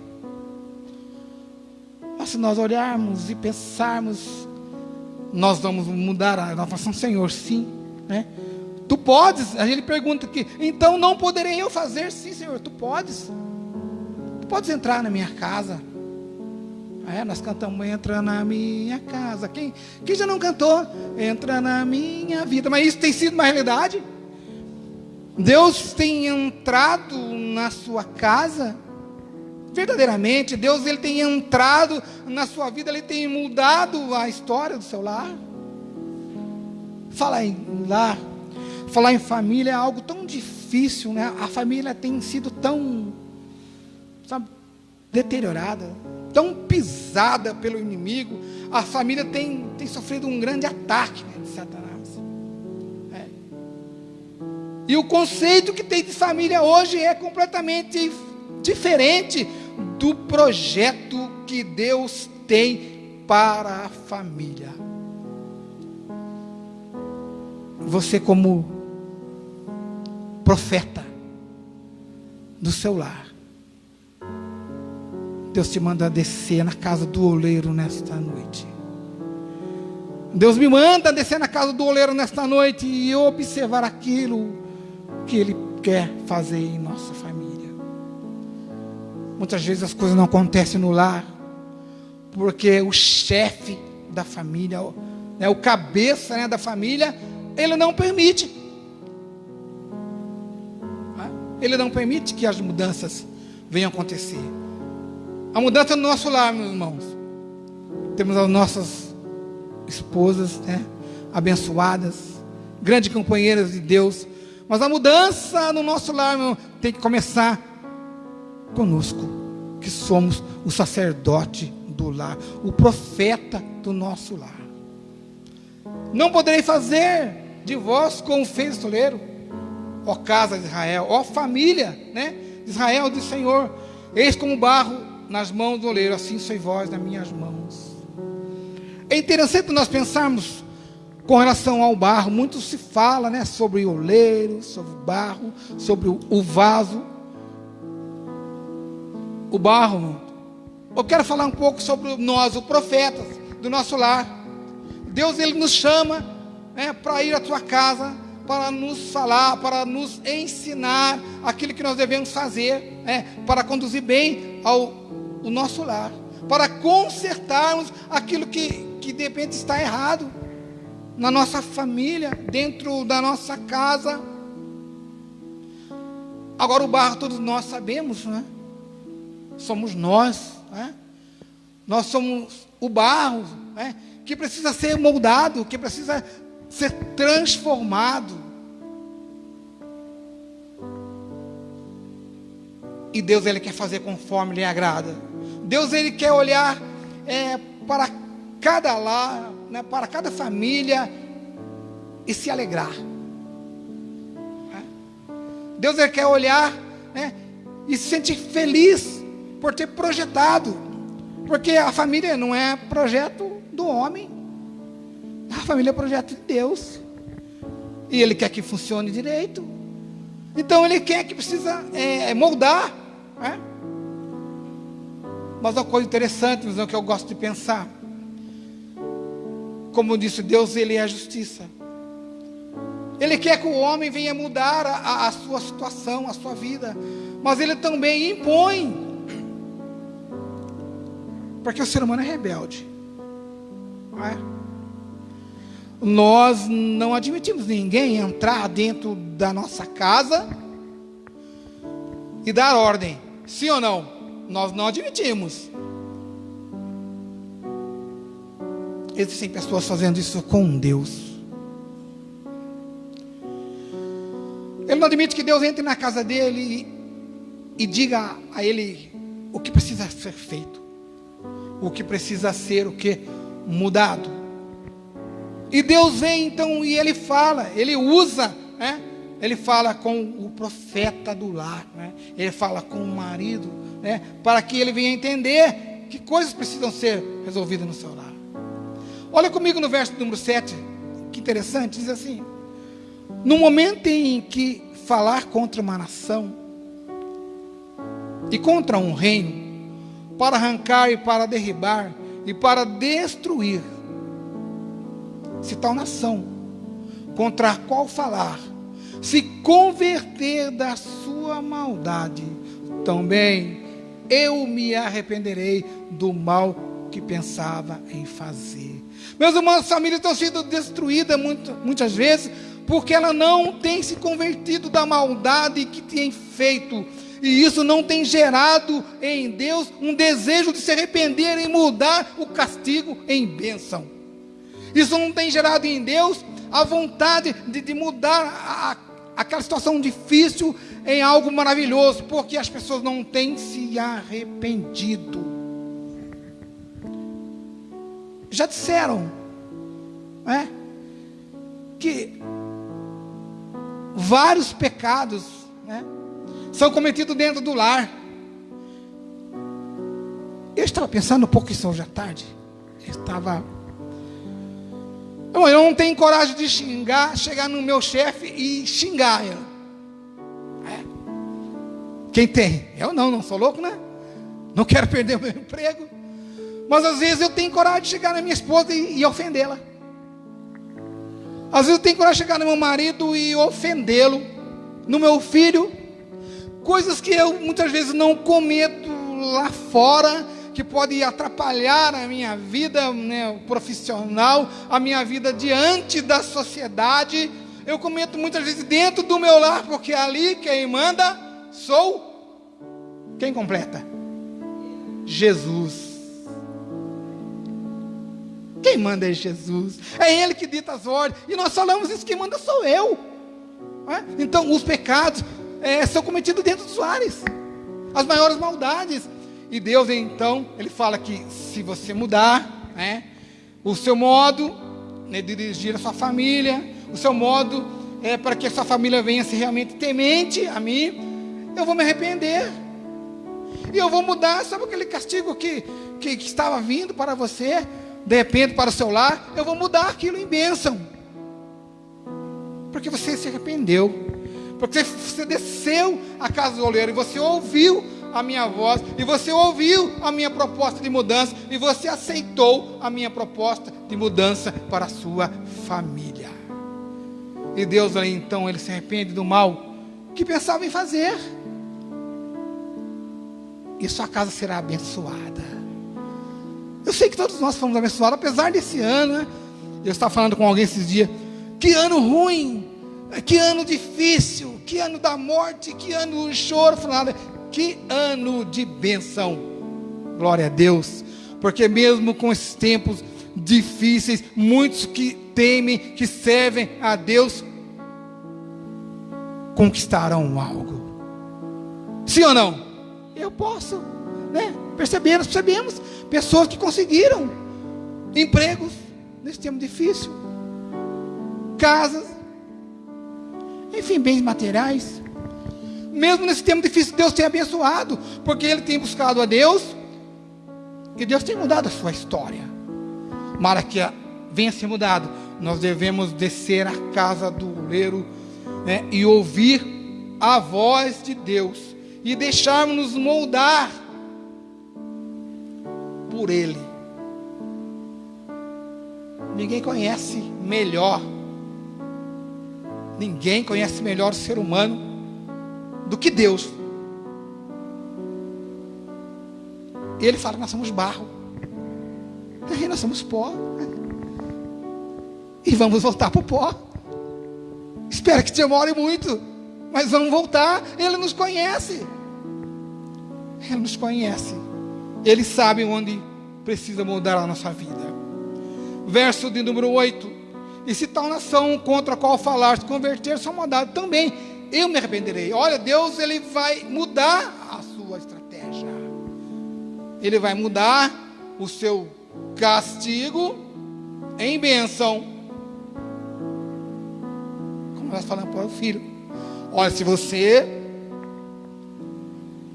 Mas se nós olharmos e pensarmos, nós vamos mudar a nossa Senhor, sim, né? Tu podes. A gente pergunta aqui, então não poderei eu fazer? Sim, Senhor, tu podes. Tu podes entrar na minha casa. Nós cantamos, entra na minha casa. Quem já não cantou? Entra na minha vida. Mas isso tem sido uma realidade? Deus tem entrado na sua casa? Verdadeiramente, Deus, ele tem entrado na sua vida, ele tem mudado a história do seu lar? Falar em lar, falar em família é algo tão difícil, né? A família tem sido tão, deteriorada, tão pisada pelo inimigo. A família tem sofrido um grande ataque, né, de Satanás. E o conceito que tem de família hoje é completamente diferente do projeto que Deus tem para a família. Você, como profeta do seu lar, Deus te manda descer na casa do oleiro nesta noite. Deus me manda descer na casa do oleiro nesta noite e observar aquilo que Ele quer fazer em nossa família. Muitas vezes as coisas não acontecem no lar, porque o chefe da família, o cabeça, né, da família, ele não permite. Ele não permite que as mudanças venham acontecer. A mudança no nosso lar, meus irmãos. Temos as nossas esposas, né, abençoadas, grandes companheiras de Deus. Mas a mudança no nosso lar, meu irmão, tem que começar conosco, que somos o sacerdote do lar, o profeta do nosso lar. Não poderei fazer de vós como fez o oleiro, ó casa de Israel, ó família, né, de Israel, do Senhor. Eis como barro nas mãos do oleiro, assim sois vós nas minhas mãos. É interessante nós pensarmos com relação ao barro. Muito se fala, né, sobre o oleiro, sobre o barro, sobre o vaso. O barro. Eu quero falar um pouco sobre nós, os profetas do nosso lar. Deus, ele nos chama, né, para ir à tua casa, para nos falar, para nos ensinar aquilo que nós devemos fazer, né, para conduzir bem o nosso lar, para consertarmos aquilo que de repente está errado na nossa família, dentro da nossa casa. Agora o barro todos nós sabemos, né? Somos nós, né? Nós somos o barro, né, que precisa ser moldado, que precisa ser transformado. E Deus, Ele quer fazer conforme lhe agrada. Deus, Ele quer olhar para cada lar, né, para cada família e se alegrar. Deus, Ele quer olhar, né, e se sentir feliz por ter projetado. Porque a família não é projeto do homem. A família é projeto de Deus. E Ele quer que funcione direito. Então Ele quer que precisa moldar. Né? Mas uma coisa interessante, visão que eu gosto de pensar. Como disse Deus, Ele é a justiça. Ele quer que o homem venha mudar a sua situação, a sua vida. Mas Ele também impõe. Porque o ser humano é rebelde. Não é? Nós não admitimos ninguém entrar dentro da nossa casa e dar ordem. Sim ou não? Nós não admitimos. Existem pessoas fazendo isso com Deus. Ele não admite que Deus entre na casa dele e diga a ele o que precisa ser feito. O que precisa ser mudado. E Deus vem então e Ele fala, Ele usa, né? Ele fala com o profeta do lar, né? Ele fala com o marido, né? Para que ele venha entender que coisas precisam ser resolvidas no seu lar. Olha comigo no verso número 7, que interessante, diz assim: no momento em que falar contra uma nação e contra um reino, para arrancar e para derribar e para destruir, se tal nação contra a qual falar se converter da sua maldade, também eu me arrependerei do mal que pensava em fazer. Meus irmãos, as famílias estão sendo destruídas muitas vezes porque ela não tem se convertido da maldade que tem feito. E isso não tem gerado em Deus um desejo de se arrepender e mudar o castigo em bênção. Isso não tem gerado em Deus a vontade de mudar aquela situação difícil em algo maravilhoso, porque as pessoas não têm se arrependido. Já disseram, né, que vários pecados, né, são cometidos dentro do lar. Eu estava pensando um pouco isso hoje à tarde. Eu não tenho coragem de chegar no meu chefe e xingar ele. Quem tem? Eu não sou louco, né? Não quero perder o meu emprego. Mas às vezes eu tenho coragem de chegar na minha esposa e ofendê-la. Às vezes eu tenho coragem de chegar no meu marido e ofendê-lo, no meu filho. Coisas que eu muitas vezes não cometo lá fora, que pode atrapalhar a minha vida, né, profissional, a minha vida diante da sociedade. Eu cometo muitas vezes dentro do meu lar, porque ali quem manda sou quem completa? Jesus. Quem manda é Jesus. É Ele que dita as ordens. E nós falamos isso, quem manda sou eu. Então os pecados são cometidos dentro dos lares, as maiores maldades. E Deus então, Ele fala que se você mudar, né, o seu modo, né, de dirigir a sua família, o seu modo para que a sua família venha ser realmente temente a mim, eu vou me arrepender. E eu vou mudar. Sabe aquele castigo que estava vindo para você, de repente para o seu lar? Eu vou mudar aquilo em bênção, porque você se arrependeu, porque você desceu à casa do oleiro e você ouviu a minha voz, e você ouviu a minha proposta de mudança, e você aceitou a minha proposta de mudança para a sua família. E Deus ali então, Ele se arrepende do mal que pensava em fazer, e sua casa será abençoada. Eu sei que todos nós fomos abençoados, apesar desse ano, né? Eu estava falando com alguém esses dias, que ano ruim, que ano difícil, que ano da morte, que ano do choro, que ano de bênção. Glória a Deus. porque mesmo com esses tempos difíceis, muitos que temem, que servem a Deus, conquistarão algo. Sim ou não? Eu posso, né? Percebemos pessoas que conseguiram empregos nesse tempo difícil, casas, enfim, bens materiais. Mesmo nesse tempo difícil, Deus tem abençoado, porque ele tem buscado a Deus, e Deus tem mudado a sua história. Para que venha a ser mudado, nós devemos descer à casa do oleiro, né, e ouvir a voz de Deus, e deixarmos-nos moldar por Ele. Ninguém conhece melhor o ser humano do que Deus. Ele fala que nós somos barro, e nós somos pó, e vamos voltar para o pó. Espero que demore muito, mas vamos voltar. Ele nos conhece, Ele sabe onde precisa mudar a nossa vida. Verso de número 8: e se tal nação contra a qual falar se converter, são mandados também, eu me arrependerei. Olha, Deus, ele vai mudar a sua estratégia, ele vai mudar o seu castigo em bênção. Como nós falamos para o filho: olha, se você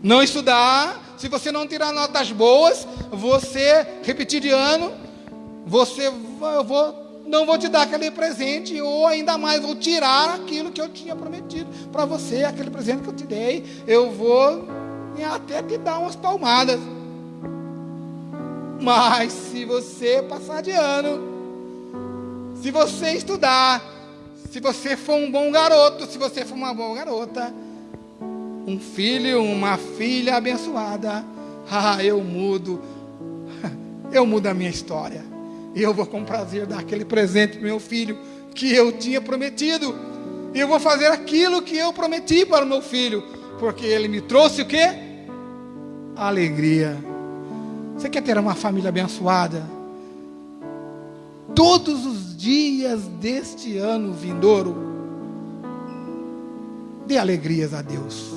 não estudar, se você não tirar notas boas, você repetir de ano, não vou te dar aquele presente, ou ainda mais, vou tirar aquilo que eu tinha prometido para você, aquele presente que eu te dei, eu vou até te dar umas palmadas. Mas se você passar de ano, se você estudar, se você for um bom garoto, se você for uma boa garota, um filho, uma filha abençoada, eu mudo a minha história. E eu vou com prazer dar aquele presente para o meu filho que eu tinha prometido. E eu vou fazer aquilo que eu prometi para o meu filho, porque ele me trouxe o quê? Alegria. Você quer ter uma família abençoada? Todos os dias deste ano vindouro, dê alegrias a Deus.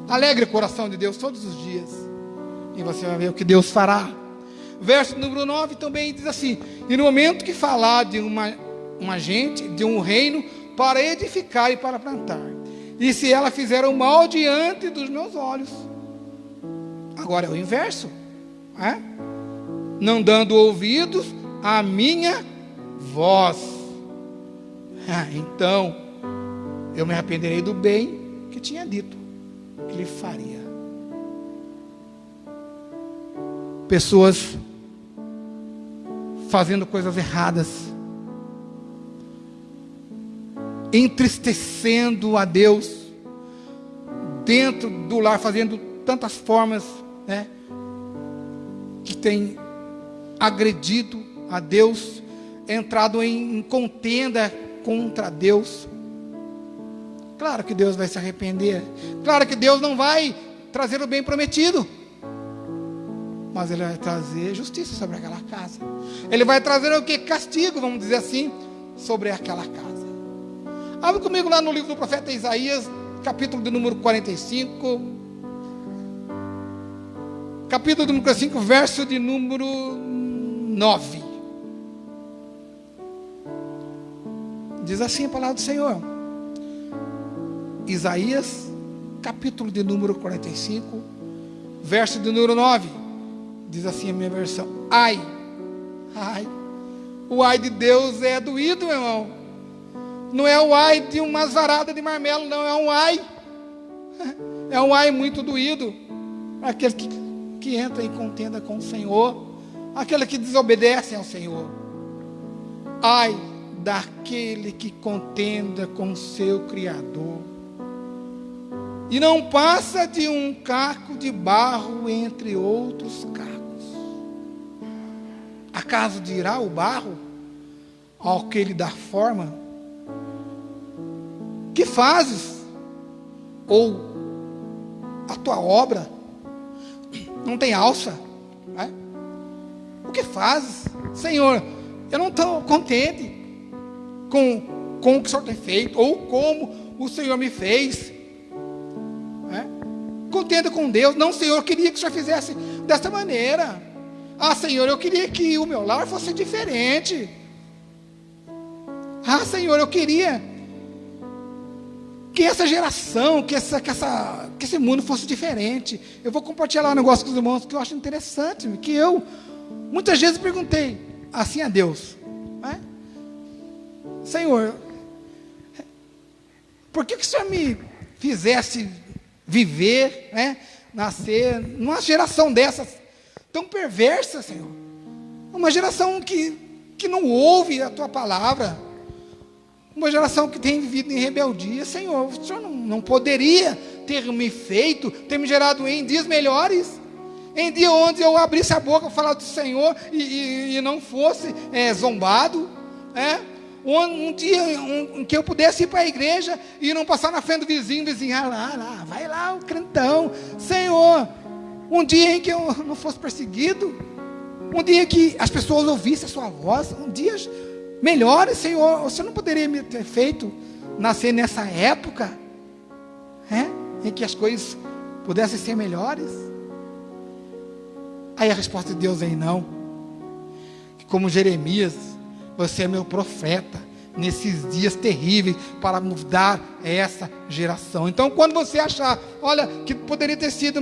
Alegre o coração de Deus todos os dias, e você vai ver o que Deus fará. Verso número 9 também diz assim: e no momento que falar de uma gente, de um reino, para edificar e para plantar, e se ela fizer o mal diante dos meus olhos. Agora é o inverso, não dando ouvidos à minha voz, então eu me arrependerei do bem que tinha dito que ele faria. Pessoas fazendo coisas erradas, entristecendo a Deus dentro do lar, fazendo tantas formas, que tem agredido a Deus, entrado em contenda contra Deus. Claro que Deus vai se arrepender, claro que Deus não vai trazer o bem prometido, mas Ele vai trazer justiça sobre aquela casa. Ele vai trazer o que? Castigo, vamos dizer assim, sobre aquela casa. Abra comigo lá no livro do profeta Isaías, capítulo de número 45. Capítulo de número 45, verso de número 9. Diz assim a palavra do Senhor. Isaías, capítulo de número 45, verso de número 9. Diz assim a minha versão: ai, o ai de Deus é doído, meu irmão. Não é o ai de umas varadas de marmelo, não, é um ai muito doído. Aquele que entra em contenda com o Senhor, aquele que desobedece ao Senhor. Ai daquele que contenda com o seu Criador, e não passa de um caco de barro entre outros cacos. Acaso dirá o barro ao que lhe dá forma: que fazes? Ou a tua obra não tem alça? né? O que fazes? Senhor, eu não estou contente com o que o Senhor tem feito, ou como o Senhor me fez, né? Contente com Deus. Não, Senhor, eu queria que o Senhor fizesse dessa maneira. Ah, Senhor, eu queria que o meu lar fosse diferente. Ah, Senhor, eu queria que essa geração, que esse mundo fosse diferente. Eu vou compartilhar um negócio com os irmãos que eu acho interessante, que eu muitas vezes perguntei assim a Deus, né? Senhor, por que o Senhor me fizesse viver, né, nascer numa geração dessas tão perversa, Senhor? Uma geração que não ouve a Tua palavra, uma geração que tem vivido em rebeldia. Senhor, o Senhor não poderia ter me feito, ter me gerado em dias melhores, em dia onde eu abrisse a boca para falar do Senhor e não fosse zombado, né? Um dia em que eu pudesse ir para a igreja e não passar na frente do vizinho, lá, vai lá o crentão. Senhor, um dia em que eu não fosse perseguido, um dia em que as pessoas ouvissem a sua voz, um dia melhores, Senhor. O Senhor não poderia me ter feito nascer nessa época, em que as coisas pudessem ser melhores? Aí a resposta de Deus é não. Que como Jeremias, você é meu profeta nesses dias terríveis para mudar essa geração. Então, quando você achar, olha, que poderia ter sido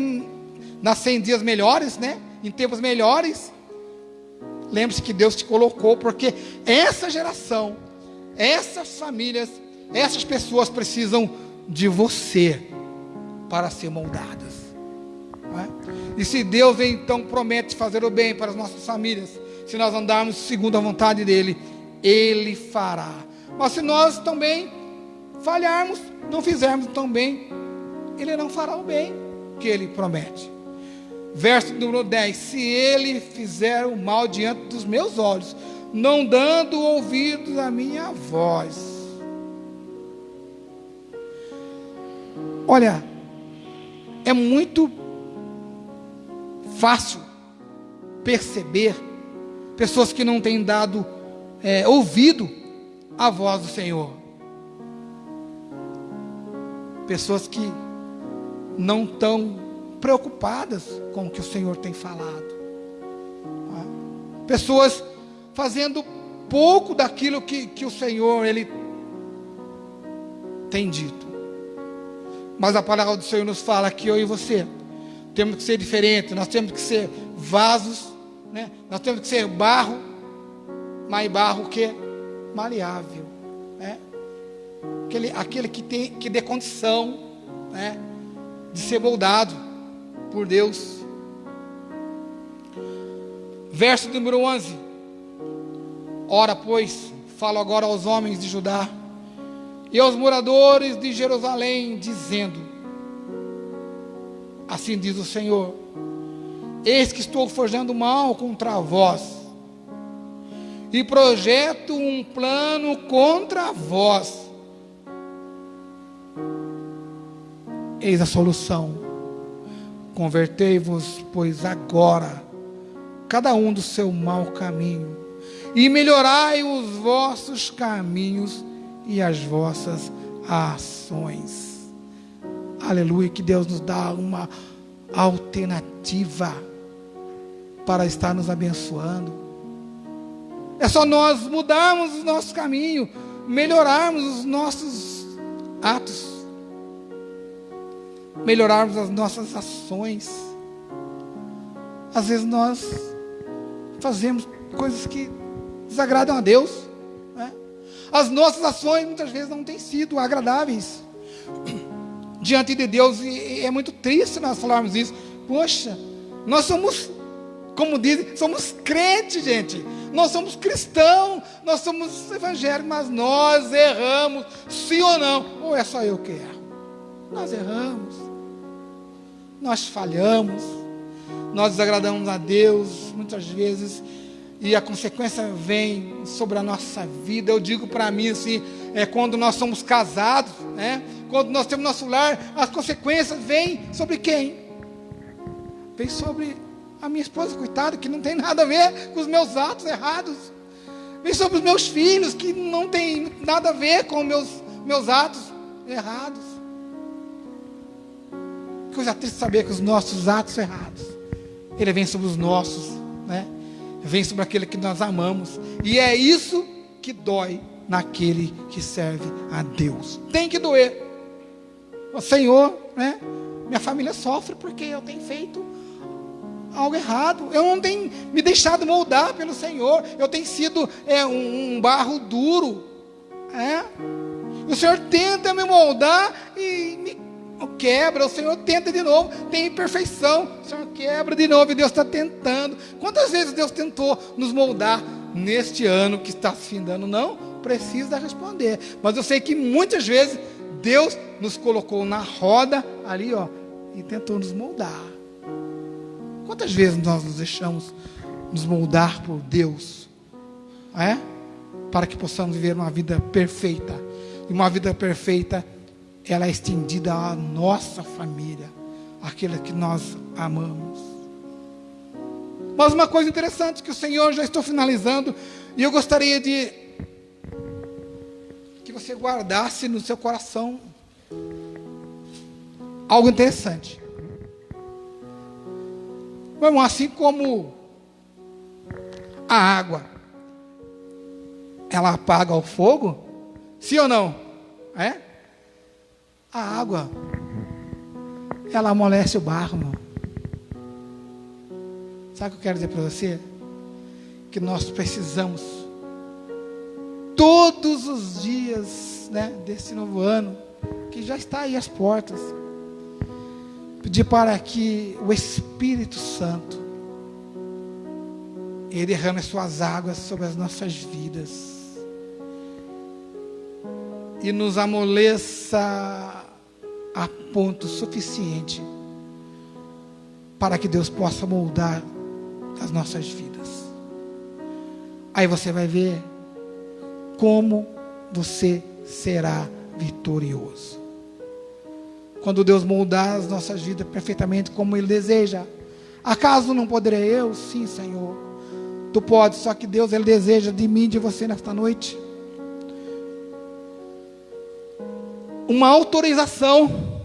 nascer em dias melhores, né, em tempos melhores, lembre-se que Deus te colocou, porque essa geração, essas famílias, essas pessoas precisam de você para ser moldadas, não é? E se Deus então promete fazer o bem para as nossas famílias, se nós andarmos segundo a vontade dEle, Ele fará. Mas se nós também falharmos, não fizermos tão bem, Ele não fará o bem que Ele promete. Verso número 10: se Ele fizer o mal diante dos meus olhos, não dando ouvidos à minha voz. Olha, é muito fácil perceber pessoas que não têm dado ouvido à voz do Senhor, pessoas que não estão preocupadas com o que o Senhor tem falado, pessoas fazendo pouco daquilo que o Senhor Ele tem dito. Mas a palavra do Senhor nos fala que eu e você temos que ser diferentes, nós temos que ser vasos, né? Nós temos que ser barro, mas barro que maleável, né? Aquele que dê condição, né, de ser moldado por Deus. Verso número 11: ora, pois, falo agora aos homens de Judá e aos moradores de Jerusalém, dizendo: assim diz o Senhor, eis que estou forjando mal contra vós, e projeto um plano contra vós. Eis a solução: convertei-vos, pois agora, cada um do seu mau caminho, e melhorai os vossos caminhos e as vossas ações. Aleluia, que Deus nos dá uma alternativa para estar nos abençoando. É só nós mudarmos o nosso caminho, melhorarmos os nossos atos, melhorarmos as nossas ações. Às vezes nós fazemos coisas que desagradam a Deus, né? As nossas ações muitas vezes não têm sido agradáveis diante de Deus, e é muito triste nós falarmos isso. Poxa, nós somos, como dizem, somos crentes, gente. Nós somos cristãos, nós somos evangélicos, mas nós erramos, sim ou não? Ou é só eu que erro? Nós erramos, nós falhamos, nós desagradamos a Deus muitas vezes, e a consequência vem sobre a nossa vida. Eu digo para mim assim, quando nós somos casados, né? Quando nós temos nosso lar, as consequências vêm sobre quem? Vem sobre a minha esposa, coitada, que não tem nada a ver com os meus atos errados. Vem sobre os meus filhos, que não tem nada a ver com meus atos errados. Coisa triste saber que os nossos atos errados, ele vem sobre os nossos, né? Vem sobre aquele que nós amamos. E é isso que dói naquele que serve a Deus. Tem que doer. O Senhor, né? Minha família sofre porque eu tenho feito algo errado. Eu não tenho me deixado moldar pelo Senhor. Eu tenho sido um barro duro. O Senhor tenta me moldar e me quebra. O Senhor tenta de novo. Tem imperfeição. O Senhor quebra de novo e Deus está tentando. Quantas vezes Deus tentou nos moldar neste ano que está se findando? Não precisa responder. Mas eu sei que muitas vezes Deus nos colocou na roda ali, ó, e tentou nos moldar. Quantas vezes nós nos deixamos nos moldar por Deus, para que possamos viver uma vida perfeita. E uma vida perfeita, ela é estendida à nossa família, àquela que nós amamos. Mas uma coisa interessante que o Senhor, já estou finalizando, e eu gostaria de que você guardasse no seu coração algo interessante. Meu irmão, assim como a água, ela apaga o fogo, sim ou não? A água, ela amolece o barro, irmão. Sabe o que eu quero dizer para você? Que nós precisamos, todos os dias, né, desse novo ano, que já está aí às portas, pedir para que o Espírito Santo, ele derrame as suas águas sobre as nossas vidas e nos amoleça a ponto suficiente para que Deus possa moldar as nossas vidas. Aí você vai ver como você será vitorioso. Quando Deus moldar as nossas vidas perfeitamente como Ele deseja. Acaso não poderei eu? Sim, Senhor. Tu podes, só que Deus, Ele deseja de mim e de você nesta noite uma autorização,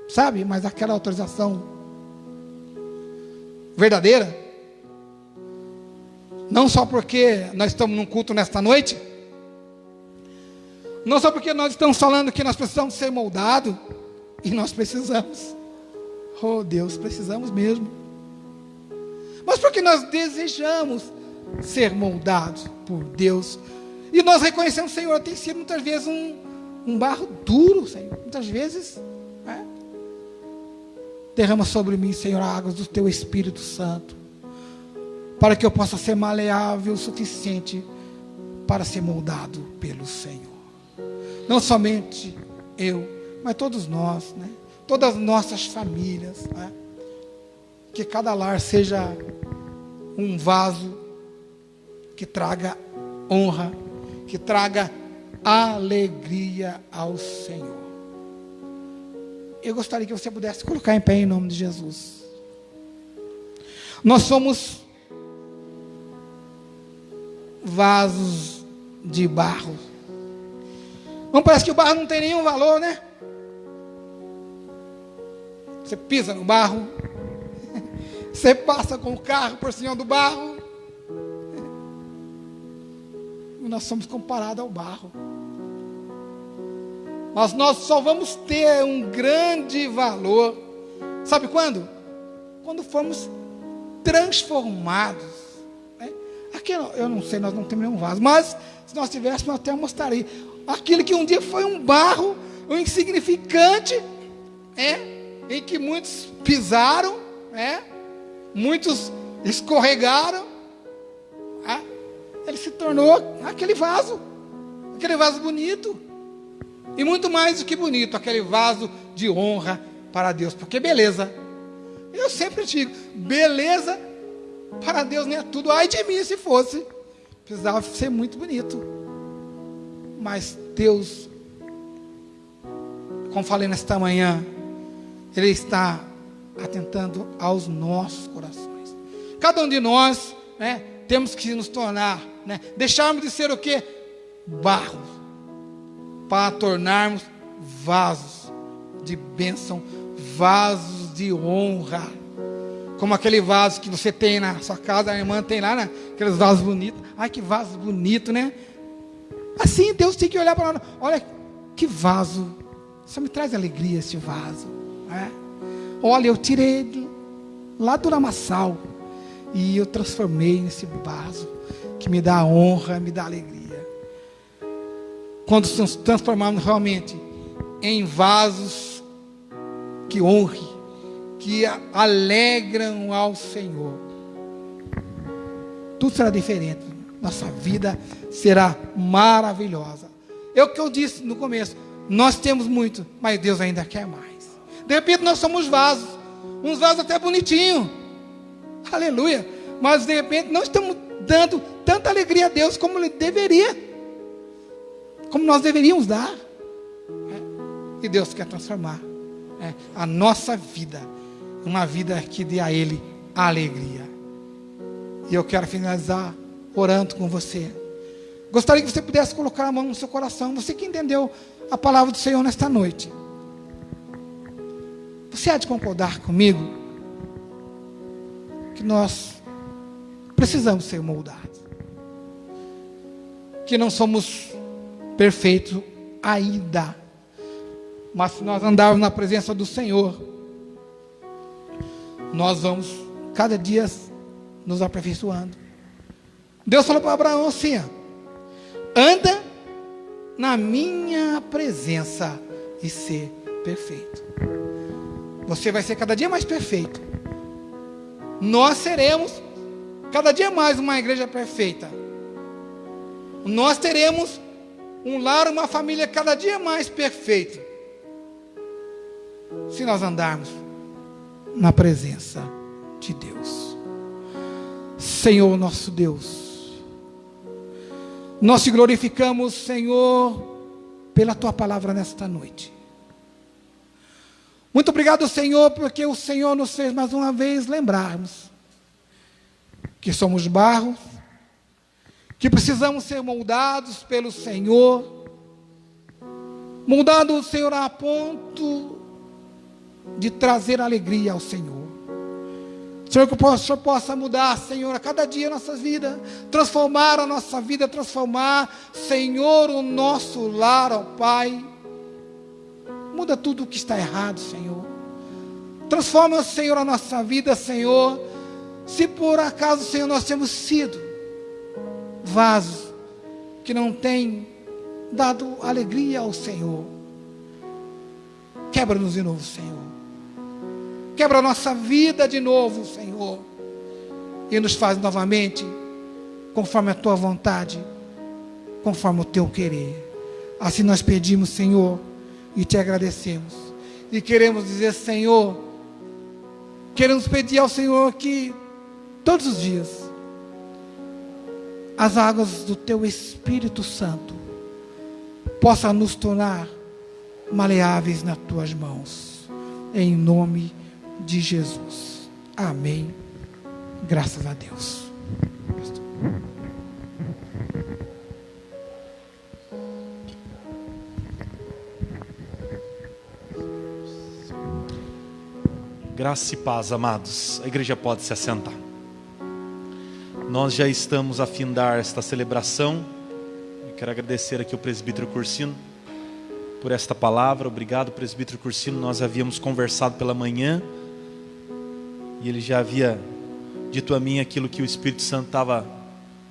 sabe? Mas aquela autorização verdadeira. Não só porque nós estamos num culto nesta noite, não só porque nós estamos falando que nós precisamos ser moldados, e nós precisamos, oh Deus, precisamos mesmo, mas porque nós desejamos ser moldados por Deus, e nós reconhecemos, Senhor, tem sido muitas vezes um barro duro, Senhor, muitas vezes, derrama sobre mim, Senhor, águas do Teu Espírito Santo, para que eu possa ser maleável o suficiente para ser moldado pelo Senhor. Não somente eu, mas todos nós, né? Todas as nossas famílias, né? Que cada lar seja um vaso que traga honra, que traga alegria ao Senhor. Eu gostaria que você pudesse colocar em pé em nome de Jesus. Nós somos vasos de barro. Não parece que o barro não tem nenhum valor, né? Você pisa no barro, você passa com o carro por cima do barro, e nós somos comparados ao barro. Mas nós só vamos ter um grande valor, sabe quando? Quando formos transformados. Aqui eu não sei, nós não temos nenhum vaso, mas se nós tivéssemos, eu até mostraria. Aquilo que um dia foi um barro, um insignificante, em que muitos pisaram, muitos escorregaram, ele se tornou aquele vaso bonito, e muito mais do que bonito, aquele vaso de honra para Deus, porque beleza, eu sempre digo, beleza para Deus não é tudo. Ai de mim se fosse, precisava ser muito bonito, mas Deus, como falei nesta manhã, Ele está atentando aos nossos corações. Cada um de nós, né, temos que nos tornar, né, deixarmos de ser o quê? Barro, para tornarmos vasos de bênção, vasos de honra. Como aquele vaso que você tem na sua casa, a irmã tem lá, né? Aqueles vasos bonitos. Ai, que vaso bonito, né? Assim, Deus tem que olhar para nós. Olha, que vaso. Só me traz alegria esse vaso. Né? Olha, eu tirei lá do lamaçal e eu transformei nesse vaso que me dá honra, me dá alegria. Quando nos transformarmos realmente em vasos que honrem, que alegram ao Senhor, tudo será diferente. Nossa vida será maravilhosa. É o que eu disse no começo. Nós temos muito, mas Deus ainda quer mais. De repente nós somos vasos, uns vasos até bonitinhos, aleluia, mas de repente não estamos dando tanta alegria a Deus como Ele deveria, como nós deveríamos dar. E Deus quer transformar a nossa vida, uma vida que dê a Ele alegria. E eu quero finalizar orando com você. Gostaria que você pudesse colocar a mão no seu coração. Você que entendeu a palavra do Senhor nesta noite, você há de concordar comigo que nós precisamos ser moldados, que não somos perfeitos ainda, mas se nós andarmos na presença do Senhor, nós vamos cada dia nos aperfeiçoando. Deus falou para Abraão assim: anda na minha presença e ser perfeito. Você vai ser cada dia mais perfeito. Nós seremos cada dia mais uma igreja perfeita. Nós teremos um lar, uma família cada dia mais perfeita, se nós andarmos na presença de Deus. Senhor nosso Deus, nós te glorificamos, Senhor, pela tua palavra nesta noite. Muito obrigado, Senhor, porque o Senhor nos fez mais uma vez lembrarmos que somos barro, que precisamos ser moldados pelo Senhor, moldados, Senhor, a ponto de trazer alegria ao Senhor. Senhor, que o Senhor possa mudar, Senhor, a cada dia a nossa vida, transformar a nossa vida, transformar, Senhor, o nosso lar, ó Pai. Muda tudo o que está errado, Senhor. Transforma, Senhor, a nossa vida, Senhor. Se por acaso, Senhor, nós temos sido vasos que não têm dado alegria ao Senhor, quebra-nos de novo, Senhor. Quebra a nossa vida de novo, Senhor, e nos faz novamente conforme a tua vontade, conforme o teu querer. Assim nós pedimos, Senhor, e te agradecemos. E queremos dizer, Senhor, queremos pedir ao Senhor que todos os dias as águas do teu Espírito Santo possam nos tornar maleáveis nas tuas mãos, em nome de Jesus. Amém. Graças a Deus. Graça e paz, amados. A igreja pode se assentar. Nós já estamos a findar esta celebração. Eu quero agradecer aqui ao presbítero Cursino por esta palavra. Obrigado, presbítero Cursino. Nós havíamos conversado pela manhã e ele já havia dito a mim aquilo que o Espírito Santo estava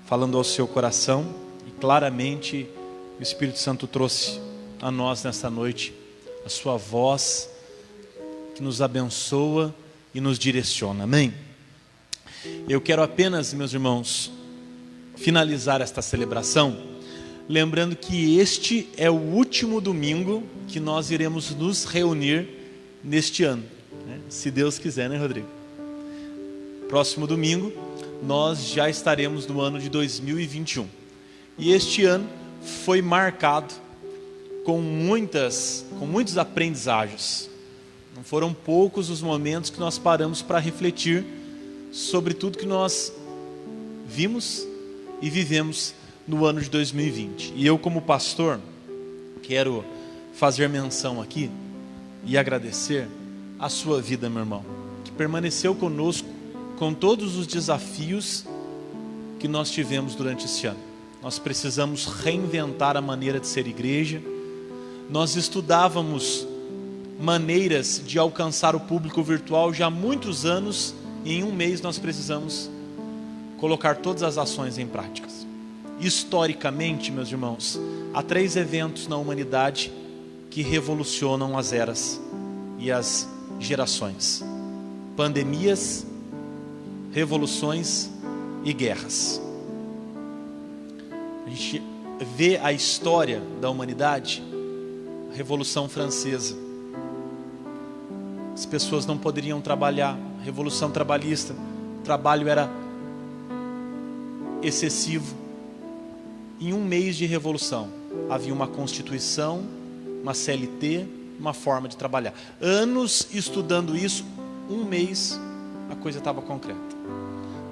falando ao seu coração, e claramente o Espírito Santo trouxe a nós nesta noite a sua voz que nos abençoa e nos direciona. Amém? Eu quero apenas, meus irmãos, finalizar esta celebração lembrando que este é o último domingo que nós iremos nos reunir neste ano, né? Se Deus quiser, né, Rodrigo? Próximo domingo nós já estaremos no ano de 2021. E este ano foi marcado com muitos aprendizagens. Não foram poucos os momentos que nós paramos para refletir sobre tudo que nós vimos e vivemos no ano de 2020. E eu, como pastor, quero fazer menção aqui e agradecer a sua vida, meu irmão, que permaneceu conosco com todos os desafios que nós tivemos durante este ano. Nós precisamos reinventar a maneira de ser igreja. Nós estudávamos maneiras de alcançar o público virtual já há muitos anos, e em um mês nós precisamos colocar todas as ações em práticas. Historicamente, meus irmãos, há 3 eventos na humanidade que revolucionam as eras e as gerações: pandemias, revoluções e guerras. A gente vê a história da humanidade, a Revolução Francesa. As pessoas não poderiam trabalhar, Revolução Trabalhista, o trabalho era excessivo. Em um mês de revolução, havia uma Constituição, uma CLT, uma forma de trabalhar. Anos estudando isso, um mês a coisa estava concreta.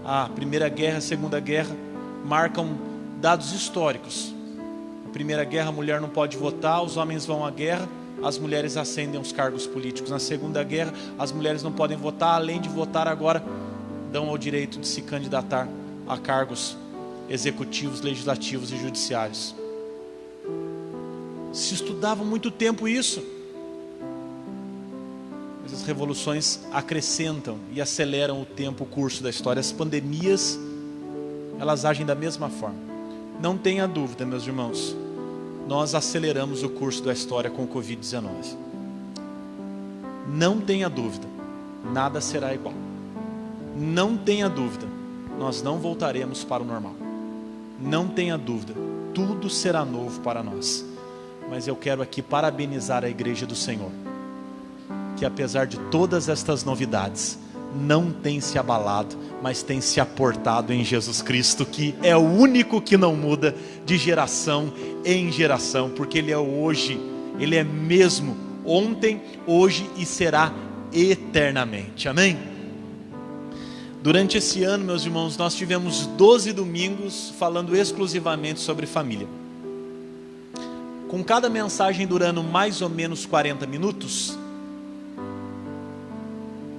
A Primeira Guerra, a Segunda Guerra marcam dados históricos. A Primeira Guerra, a mulher não pode votar, os homens vão à guerra, as mulheres ascendem os cargos políticos. Na Segunda Guerra, as mulheres não podem votar, além de votar agora, dão ao direito de se candidatar a cargos executivos, legislativos e judiciários. Se estudava muito tempo isso. Mas as revoluções acrescentam e aceleram o tempo, o curso da história. As pandemias, elas agem da mesma forma. Não tenha dúvida, meus irmãos, nós aceleramos o curso da história com o Covid-19. Não tenha dúvida, nada será igual. Não tenha dúvida, nós não voltaremos para o normal. Não tenha dúvida, tudo será novo para nós. Mas eu quero aqui parabenizar a igreja do Senhor, que apesar de todas estas novidades, não tem se abalado, mas tem se aportado em Jesus Cristo, que é o único que não muda de geração em geração, porque Ele é hoje, Ele é mesmo ontem, hoje e será eternamente. Amém? Durante esse ano, meus irmãos, nós tivemos 12 domingos falando exclusivamente sobre família. Com cada mensagem durando mais ou menos 40 minutos,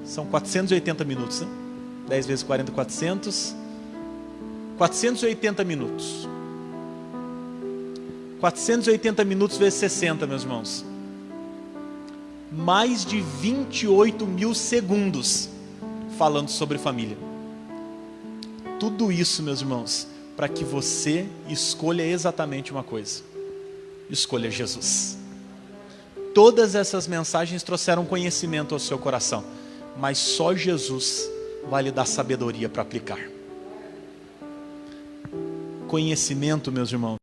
são 480 minutos, né? 10 vezes 40, 400. 480 minutos. 480 minutos vezes 60, meus irmãos. Mais de 28 mil segundos falando sobre família. Tudo isso, meus irmãos, para que você escolha exatamente uma coisa: escolha Jesus. Todas essas mensagens trouxeram conhecimento ao seu coração, mas só Jesus vai lhe dar sabedoria para aplicar. Conhecimento, meus irmãos,